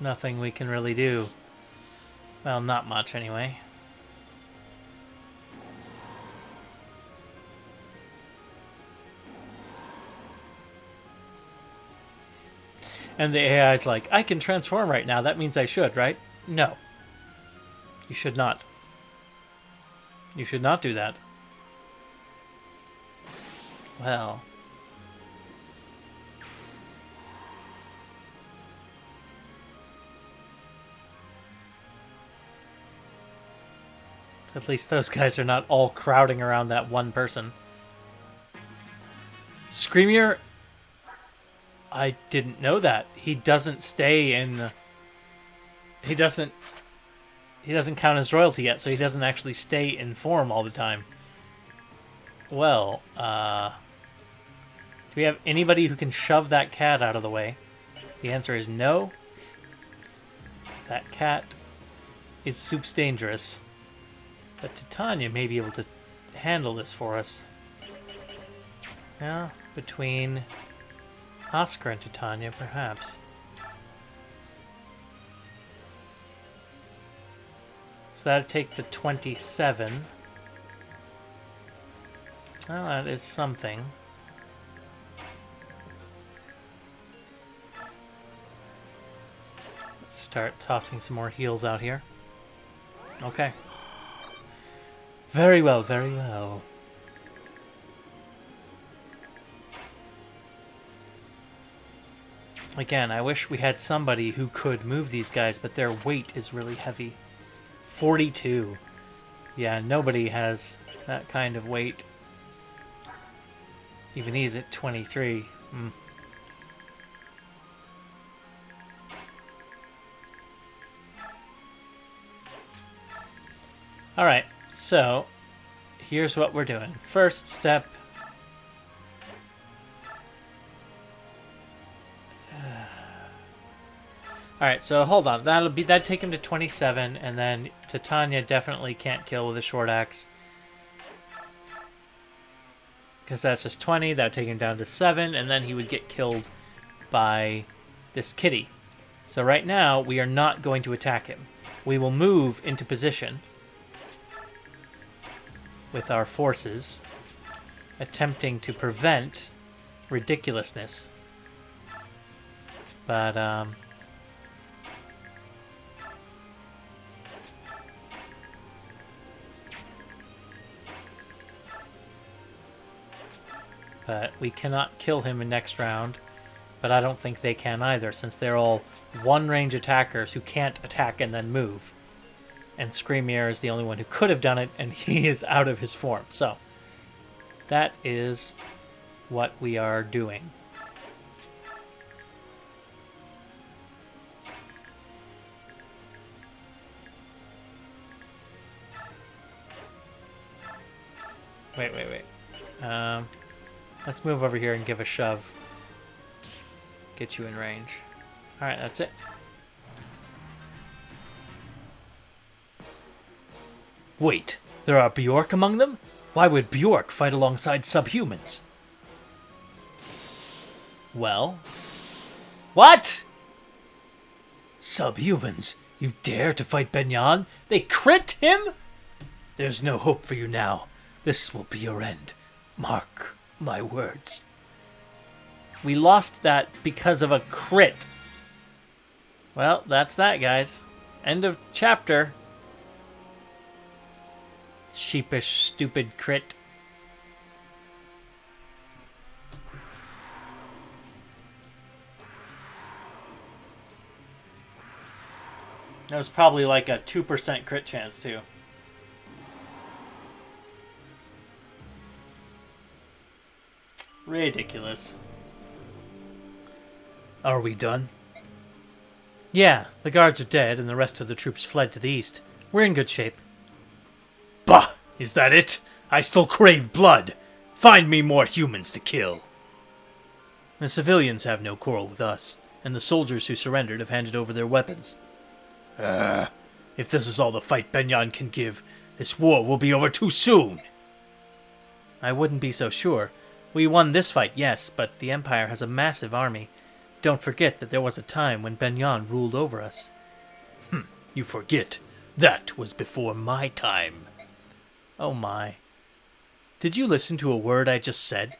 Nothing we can really do. Well, not much anyway. And the AI's like, I can transform right now. That means I should, right? No. You should not. You should not do that. Well. At least those guys are not all crowding around that one person. Screamier, I didn't know that. He doesn't stay in... He doesn't count as royalty yet, so he doesn't actually stay in form all the time. Well, do we have anybody who can shove that cat out of the way? The answer is no. Because that cat is soups dangerous. But Titania may be able to handle this for us. Yeah, between Oscar and Titania, perhaps. So that'd take to 27. Well, that is something. Let's start tossing some more heals out here. Okay. Very well, very well. Again, I wish we had somebody who could move these guys, but their weight is really heavy. 42. Yeah, nobody has that kind of weight. Even he's at 23. Alright, so here's what we're doing. First step. Alright, so hold on. That'd take him to 27, and then Titania definitely can't kill with a short axe. Because that's just 20, that'd take him down to 7, and then he would get killed by this kitty. So right now, we are not going to attack him. We will move into position with our forces, attempting to prevent ridiculousness. But, we cannot kill him in next round, but I don't think they can either, since they're all one-range attackers who can't attack and then move. and Screamier is the only one who could have done it, and he is out of his form. So, that is what we are doing. Wait. Let's move over here and give a shove. Get you in range. Alright, that's it. Wait, there are Bjork among them? Why would Bjork fight alongside subhumans? Well? What? Subhumans? You dare to fight Benyan? They crit him? There's no hope for you now. This will be your end. Mark my words. We lost that because of a crit. Well, that's that, guys. End of chapter. Sheepish, stupid crit. That was probably like a 2% crit chance, too. Ridiculous. Are we done? Yeah, the guards are dead and the rest of the troops fled to the east. We're in good shape. Bah! Is that it? I still crave blood. Find me more humans to kill. The civilians have no quarrel with us, and the soldiers who surrendered have handed over their weapons. If this is all the fight Benyan can give, this war will be over too soon. I wouldn't be so sure. We won this fight, yes, but the Empire has a massive army. Don't forget that there was a time when Benyan ruled over us. You forget. That was before my time. Oh my. Did you listen to a word I just said?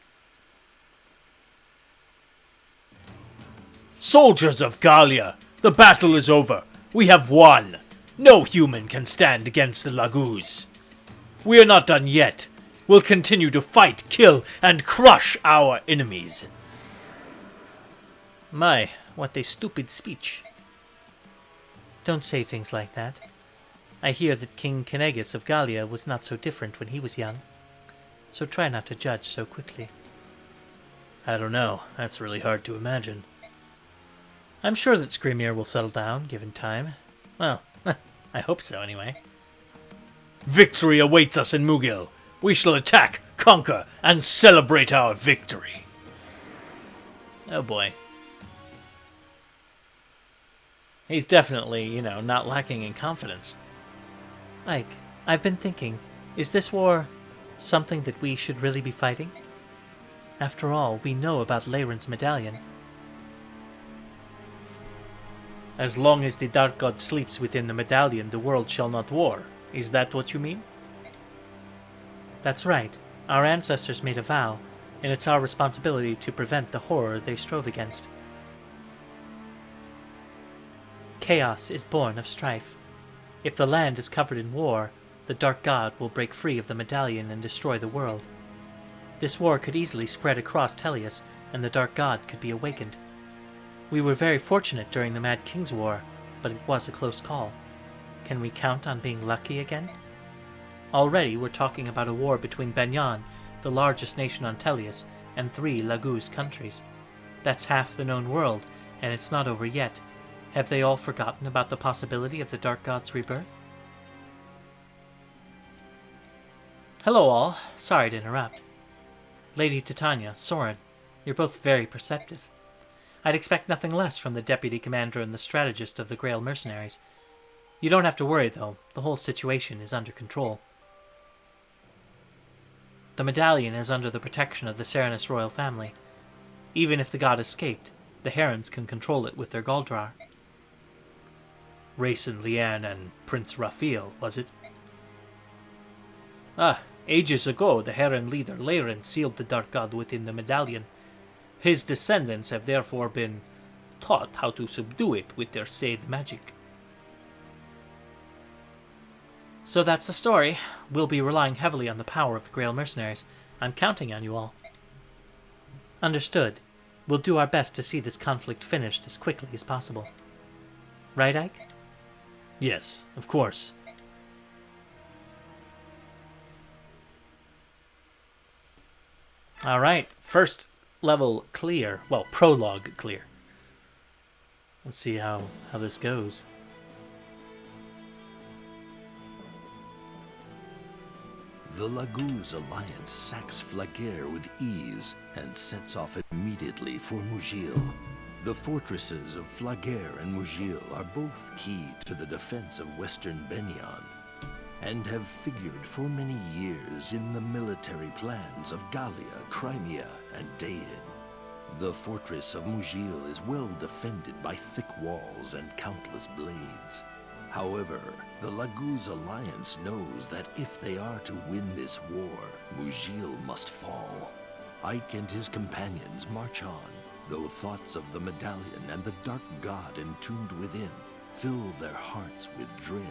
Soldiers of Gallia, the battle is over. We have won. No human can stand against the Laguz. We are not done yet. We'll continue to fight, kill, and crush our enemies. My, what a stupid speech. Don't say things like that. I hear that King Canegus of Gallia was not so different when he was young. So try not to judge so quickly. I don't know. That's really hard to imagine. I'm sure that Screamier will settle down, given time. Well, I hope so, anyway. Victory awaits us in Mugil. We shall attack, conquer, and celebrate our victory. Oh boy. He's definitely, not lacking in confidence. Ike, I've been thinking, is this war something that we should really be fighting? After all, we know about Leyren's medallion. As long as the Dark God sleeps within the medallion, the world shall not war. Is that what you mean? That's right. Our ancestors made a vow, and it's our responsibility to prevent the horror they strove against. Chaos is born of strife. If the land is covered in war, the Dark God will break free of the medallion and destroy the world. This war could easily spread across Tellius, and the Dark God could be awakened. We were very fortunate during the Mad King's War, but it was a close call. Can we count on being lucky again? Already we're talking about a war between Benyan, the largest nation on Tellius, and 3 Laguz countries. That's half the known world, and it's not over yet. Have they all forgotten about the possibility of the Dark God's rebirth? Hello all, sorry to interrupt. Lady Titania, Soren, you're both very perceptive. I'd expect nothing less from the deputy commander and the strategist of the Grail mercenaries. You don't have to worry, though. The whole situation is under control. The medallion is under the protection of the Serenus royal family. Even if the god escaped, the Herons can control it with their Galdrar. Rayson, Leanne, and Prince Raphael, was it? Ages ago, the Heron leader Leyren sealed the Dark God within the medallion. His descendants have therefore been taught how to subdue it with their Seid magic. So that's the story. We'll be relying heavily on the power of the Grail mercenaries. I'm counting on you all. Understood. We'll do our best to see this conflict finished as quickly as possible. Right, Ike? Yes, of course. Alright, first level clear. Well, prologue clear. Let's see how this goes. The Laguz alliance sacks Flaguer with ease and sets off immediately for Mugil. The fortresses of Flaguer and Mugil are both key to the defense of western Benyan, and have figured for many years in the military plans of Gallia, Crimea, and Dain. The fortress of Mugil is well defended by thick walls and countless blades. However, the Laguz alliance knows that if they are to win this war, Mugil must fall. Ike and his companions march on, though thoughts of the medallion and the dark god entombed within fill their hearts with dread.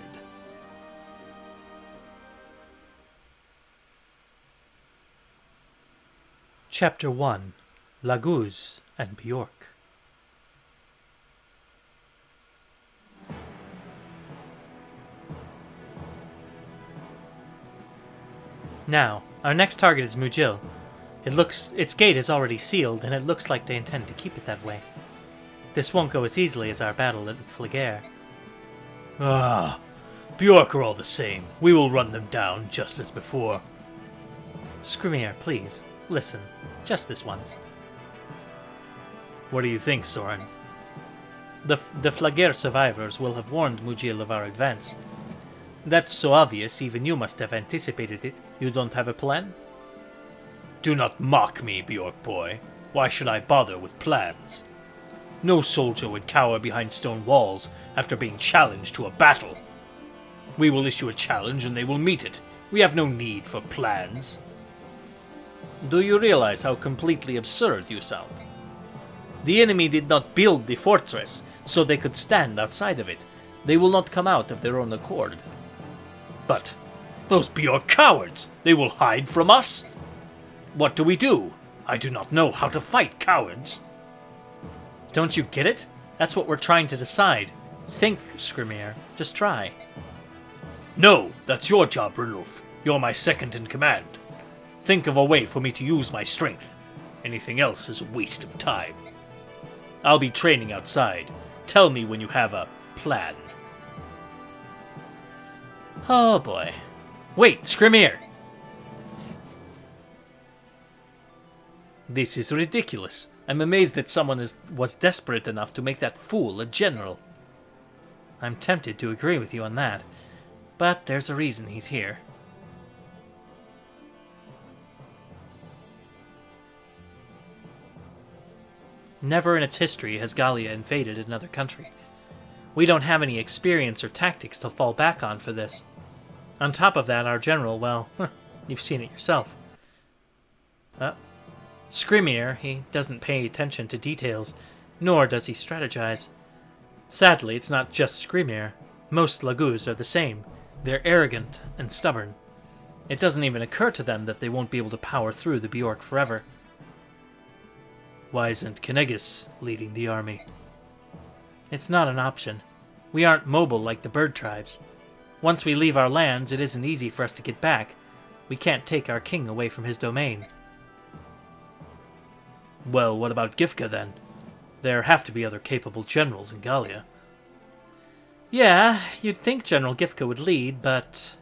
Chapter 1. Laguz and Bjork. Now, our next target is Mugil. Its gate is already sealed, and it looks like they intend to keep it that way. This won't go as easily as our battle at Flaguer. Ah, Bjork are all the same. We will run them down just as before. Skrymir, please, listen. Just this once. What do you think, Soren? The Flaguer survivors will have warned Mugil of our advance. That's so obvious, even you must have anticipated it. You don't have a plan? Do not mock me, Bjork boy. Why should I bother with plans? No soldier would cower behind stone walls after being challenged to a battle. We will issue a challenge and they will meet it. We have no need for plans. Do you realize how completely absurd you sound? The enemy did not build the fortress so they could stand outside of it. They will not come out of their own accord. But those Bjork cowards, they will hide from us? What do we do? I do not know how to fight cowards. Don't you get it? That's what we're trying to decide. Think, Skrymir. Just try. No, that's your job, Ranulf. You're my second in command. Think of a way for me to use my strength. Anything else is a waste of time. I'll be training outside. Tell me when you have a plan. Oh boy. Wait, Skrymir! This is ridiculous. I'm amazed that someone was desperate enough to make that fool a general. I'm tempted to agree with you on that, but there's a reason he's here. Never in its history has Gallia invaded another country. We don't have any experience or tactics to fall back on for this. On top of that, our general, well, you've seen it yourself. Skrymir, he doesn't pay attention to details, nor does he strategize. Sadly, it's not just Skrymir. Most Laguz are the same. They're arrogant and stubborn. It doesn't even occur to them that they won't be able to power through the Bjork forever. Why isn't Kynegis leading the army? It's not an option. We aren't mobile like the bird tribes. Once we leave our lands, it isn't easy for us to get back. We can't take our king away from his domain. Well, what about Gifka then? There have to be other capable generals in Gallia. Yeah, you'd think General Gifka would lead, but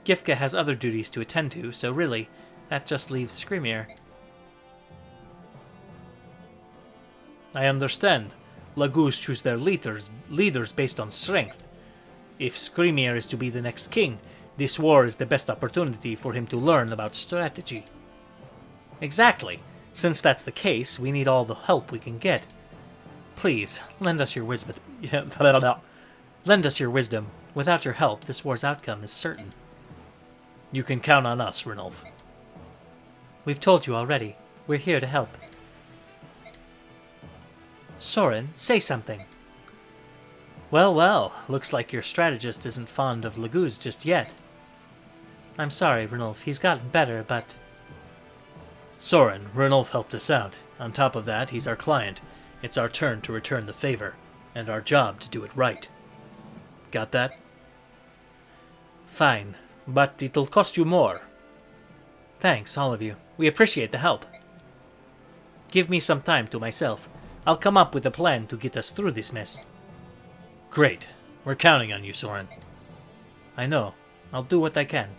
Gifka has other duties to attend to, so really, that just leaves Skrymir. I understand. Laguz choose their leaders based on strength. If Skrymir is to be the next king, this war is the best opportunity for him to learn about strategy. Exactly. Since that's the case, we need all the help we can get. Please, lend us your wisdom. Lend us your wisdom. Without your help, this war's outcome is certain. You can count on us, Ranulf. We've told you already. We're here to help. Soren, say something. Well, looks like your strategist isn't fond of Laguz just yet. I'm sorry, Ranulf, he's gotten better, but... Soren, Ranulf helped us out. On top of that, he's our client. It's our turn to return the favor, and our job to do it right. Got that? Fine, but it'll cost you more. Thanks, all of you. We appreciate the help. Give me some time to myself. I'll come up with a plan to get us through this mess. Great. We're counting on you, Soren. I know. I'll do what I can.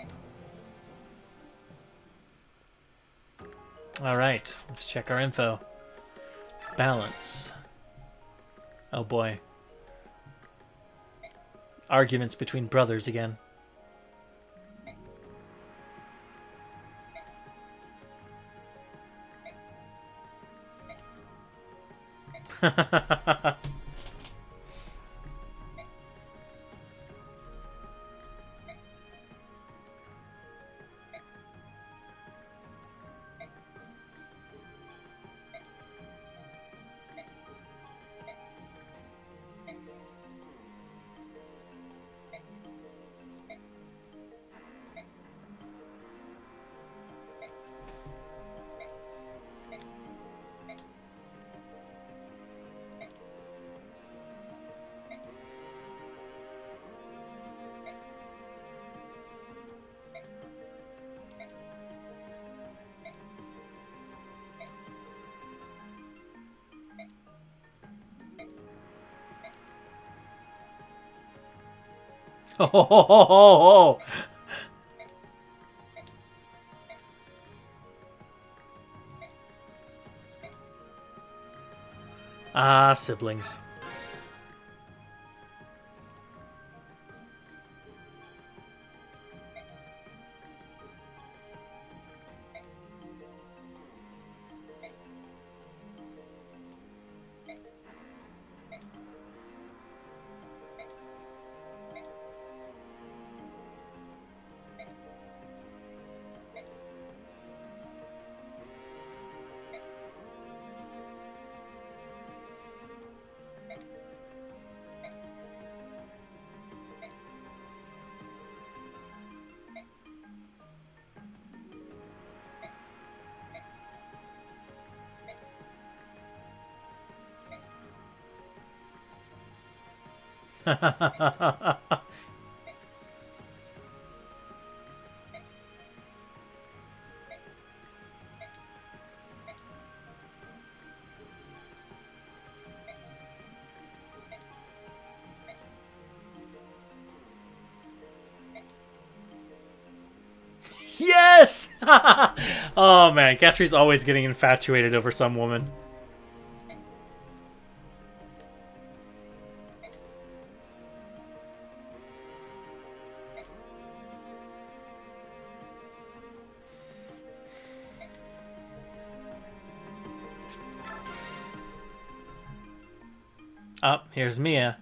Alright, let's check our info. Balance. Oh boy. Arguments between brothers again. Oh, ah, siblings. Yes! Oh man, Gatry's always getting infatuated over some woman. Oh, here's Mia.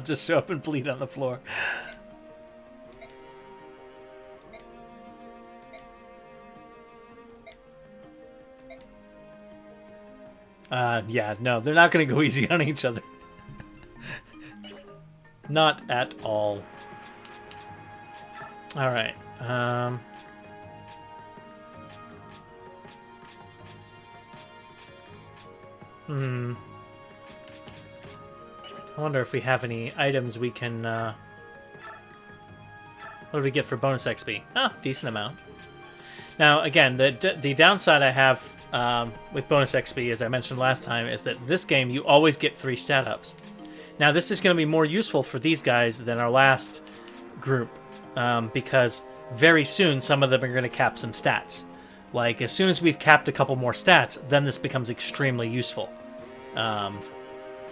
Just show up and bleed on the floor. Yeah, no, they're not going to go easy on each other. Not at all. All right. I wonder if we have any items we can, what do we get for bonus XP? Ah, decent amount. Now, again, the downside I have with bonus XP, as I mentioned last time, is that this game you always get 3 stat ups. Now, this is going to be more useful for these guys than our last group, because very soon some of them are going to cap some stats. Like, as soon as we've capped a couple more stats, then this becomes extremely useful.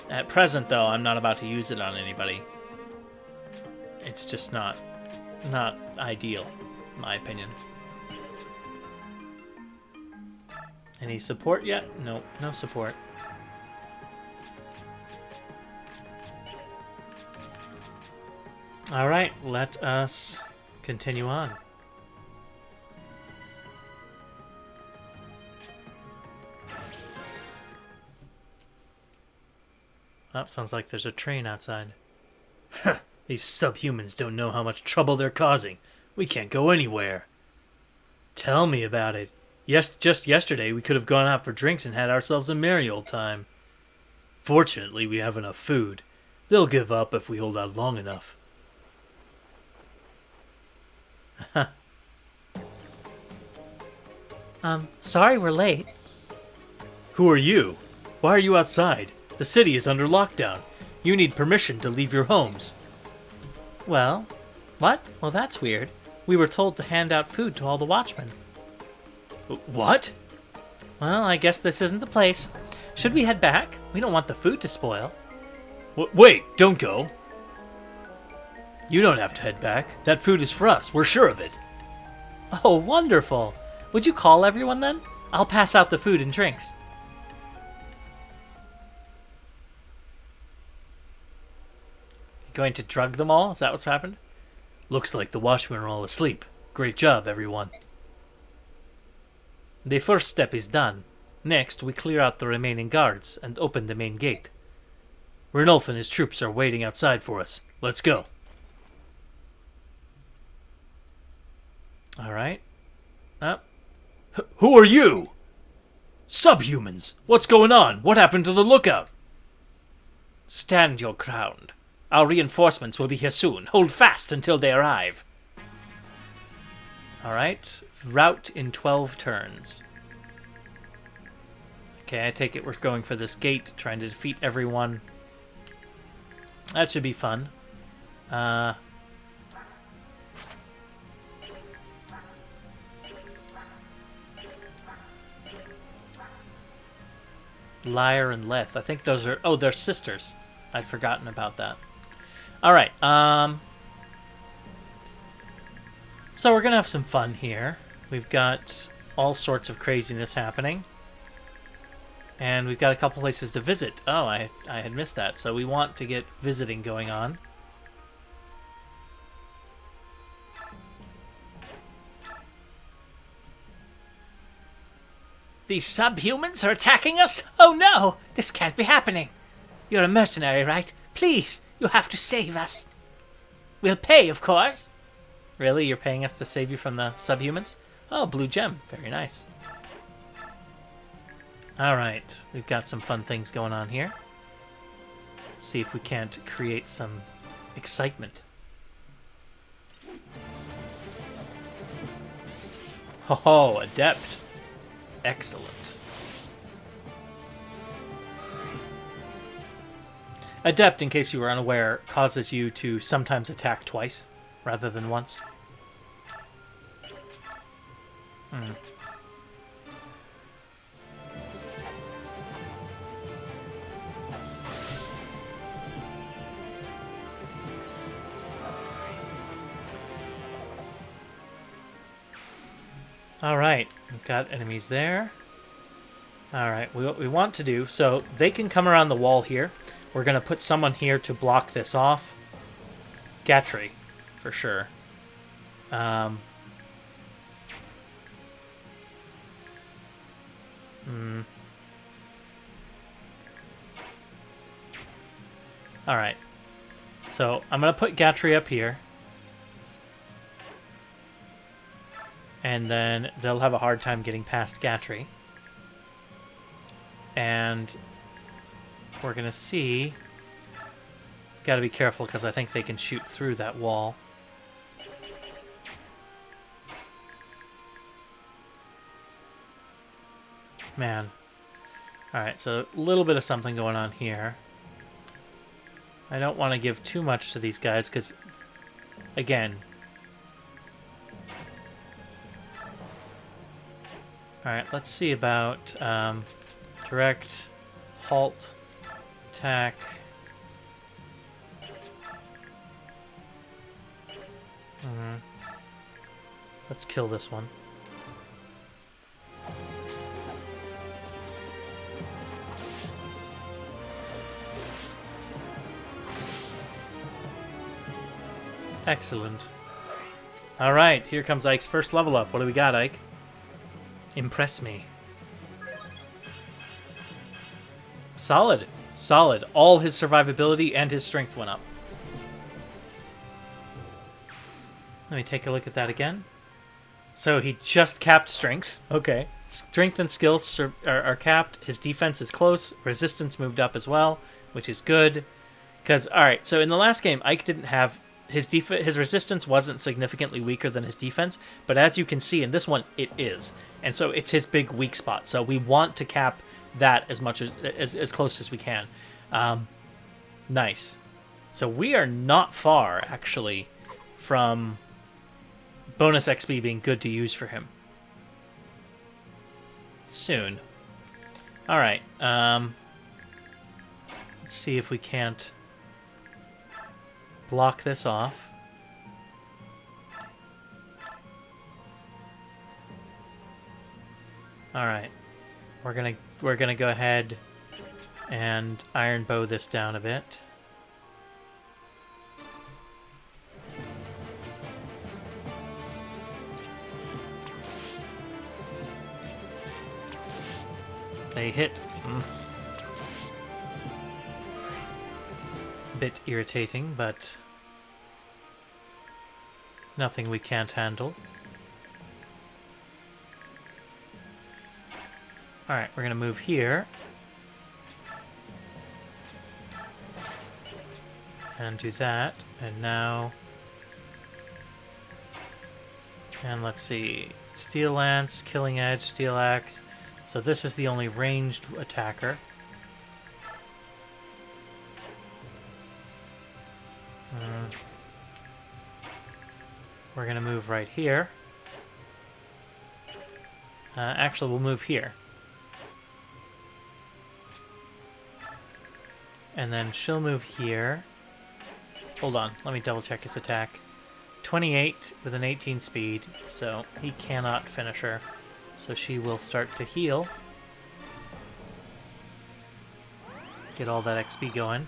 At present, though, I'm not about to use it on anybody. It's just not ideal, in my opinion. Any support yet? Nope, no support. All right, let us continue on. Oh, sounds like there's a train outside. These subhumans don't know how much trouble they're causing. We can't go anywhere. Tell me about it. Just yesterday, we could have gone out for drinks and had ourselves a merry old time. Fortunately, we have enough food. They'll give up if we hold out long enough. Sorry we're late. Who are you? Why are you outside? The city is under lockdown. You need permission to leave your homes. Well, what? Well, that's weird. We were told to hand out food to all the watchmen. What? Well, I guess this isn't the place. Should we head back? We don't want the food to spoil. Wait, don't go. You don't have to head back. That food is for us. We're sure of it. Oh, wonderful. Would you call everyone then? I'll pass out the food and drinks. You going to drug them all? Is that what's happened? Looks like the watchmen are all asleep. Great job, everyone. The first step is done. Next, we clear out the remaining guards and open the main gate. Ranulf and his troops are waiting outside for us. Let's go. All right. Who are you? Subhumans! What's going on? What happened to the lookout? Stand your ground. Our reinforcements will be here soon. Hold fast until they arrive. All right. Route in 12 turns. Okay, I take it we're going for this gate, trying to defeat everyone. That should be fun. Lyre and Leth. I think those are... Oh, they're sisters. I'd forgotten about that. Alright, so we're going to have some fun here. We've got all sorts of craziness happening. And we've got a couple places to visit. Oh, I had missed that. So we want to get visiting going on. These subhumans are attacking us? Oh no! This can't be happening. You're a mercenary, right? Please, you have to save us. We'll pay, of course. Really? You're paying us to save you from the subhumans? Oh, blue gem. Very nice. Alright, we've got some fun things going on here. Let's see if we can't create some excitement. Ho-ho, adept. Excellent. Adept, in case you were unaware, causes you to sometimes attack twice rather than once. Alright, we've got enemies there. Alright, what we want to do, so they can come around the wall here. We're going to put someone here to block this off. Gatry, for sure. Alright, so I'm going to put Gatry up here. And then they'll have a hard time getting past Gatry. And we're going to see... Got to be careful because I think they can shoot through that wall. Man. Alright, so a little bit of something going on here. I don't want to give too much to these guys because, again... Alright, let's see about direct, halt, attack. Let's kill this one. Excellent. All right, here comes Ike's first level up. What do we got, Ike? Impress me. Solid. Solid. All his survivability and his strength went up. Let me take a look at that again. So he just capped strength. Okay. Strength and skills are capped. His defense is close. Resistance moved up as well, which is good. Because, alright, so in the last game, Ike didn't have... His resistance wasn't significantly weaker than his defense, but as you can see in this one, it is. And so it's his big weak spot. So we want to cap that as much as close as we can. Nice. So we are not far, actually, from bonus XP being good to use for him. Soon. Alright, let's see if we can't block this off. Alright. We're gonna go ahead and iron bow this down a bit. They hit. Bit irritating, but nothing we can't handle. Alright, we're gonna move here. And do that. And now... And let's see. Steel Lance, Killing Edge, Steel Axe. So this is the only ranged attacker. We're going to move right here. Actually, we'll move here. And then she'll move here. Hold on, let me double check his attack. 28 with an 18 speed, so he cannot finish her. So she will start to heal. Get all that XP going.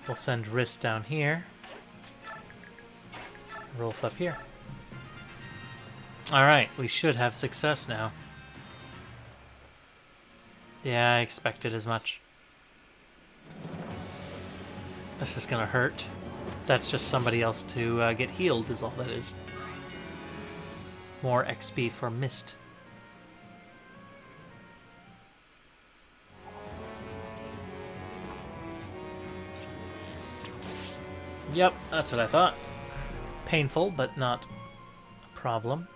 We'll send Wrist down here. Rolf up here. Alright, we should have success now. Yeah, I expected as much. This is gonna hurt. That's just somebody else to get healed is all that is. More XP for Mist. Yep, that's what I thought. Painful, but not a problem.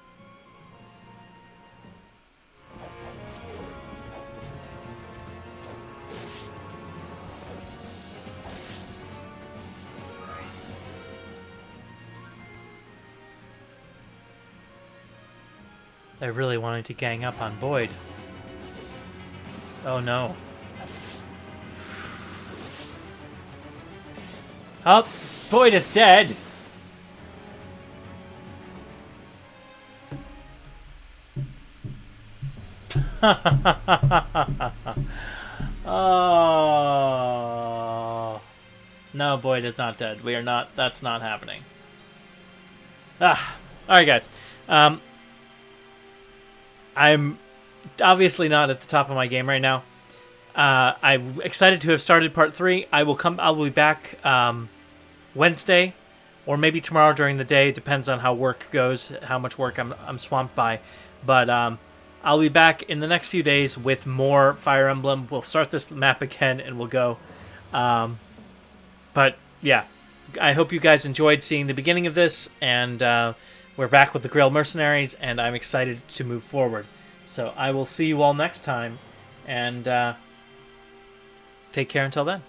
They're really wanting to gang up on Boyd. Oh no. Oh, Boyd is dead! Oh. No, Boyd is not dead. We are not, that's not happening. Alright guys. I'm obviously not at the top of my game right now. I'm excited to have started part 3. I'll be back Wednesday, or maybe tomorrow during the day. Depends on how work goes, how much work I'm swamped by. But I'll be back in the next few days with more Fire Emblem. We'll start this map again and we'll go. But yeah, I hope you guys enjoyed seeing the beginning of this, and we're back with the Grail Mercenaries, and I'm excited to move forward. So I will see you all next time, and take care until then.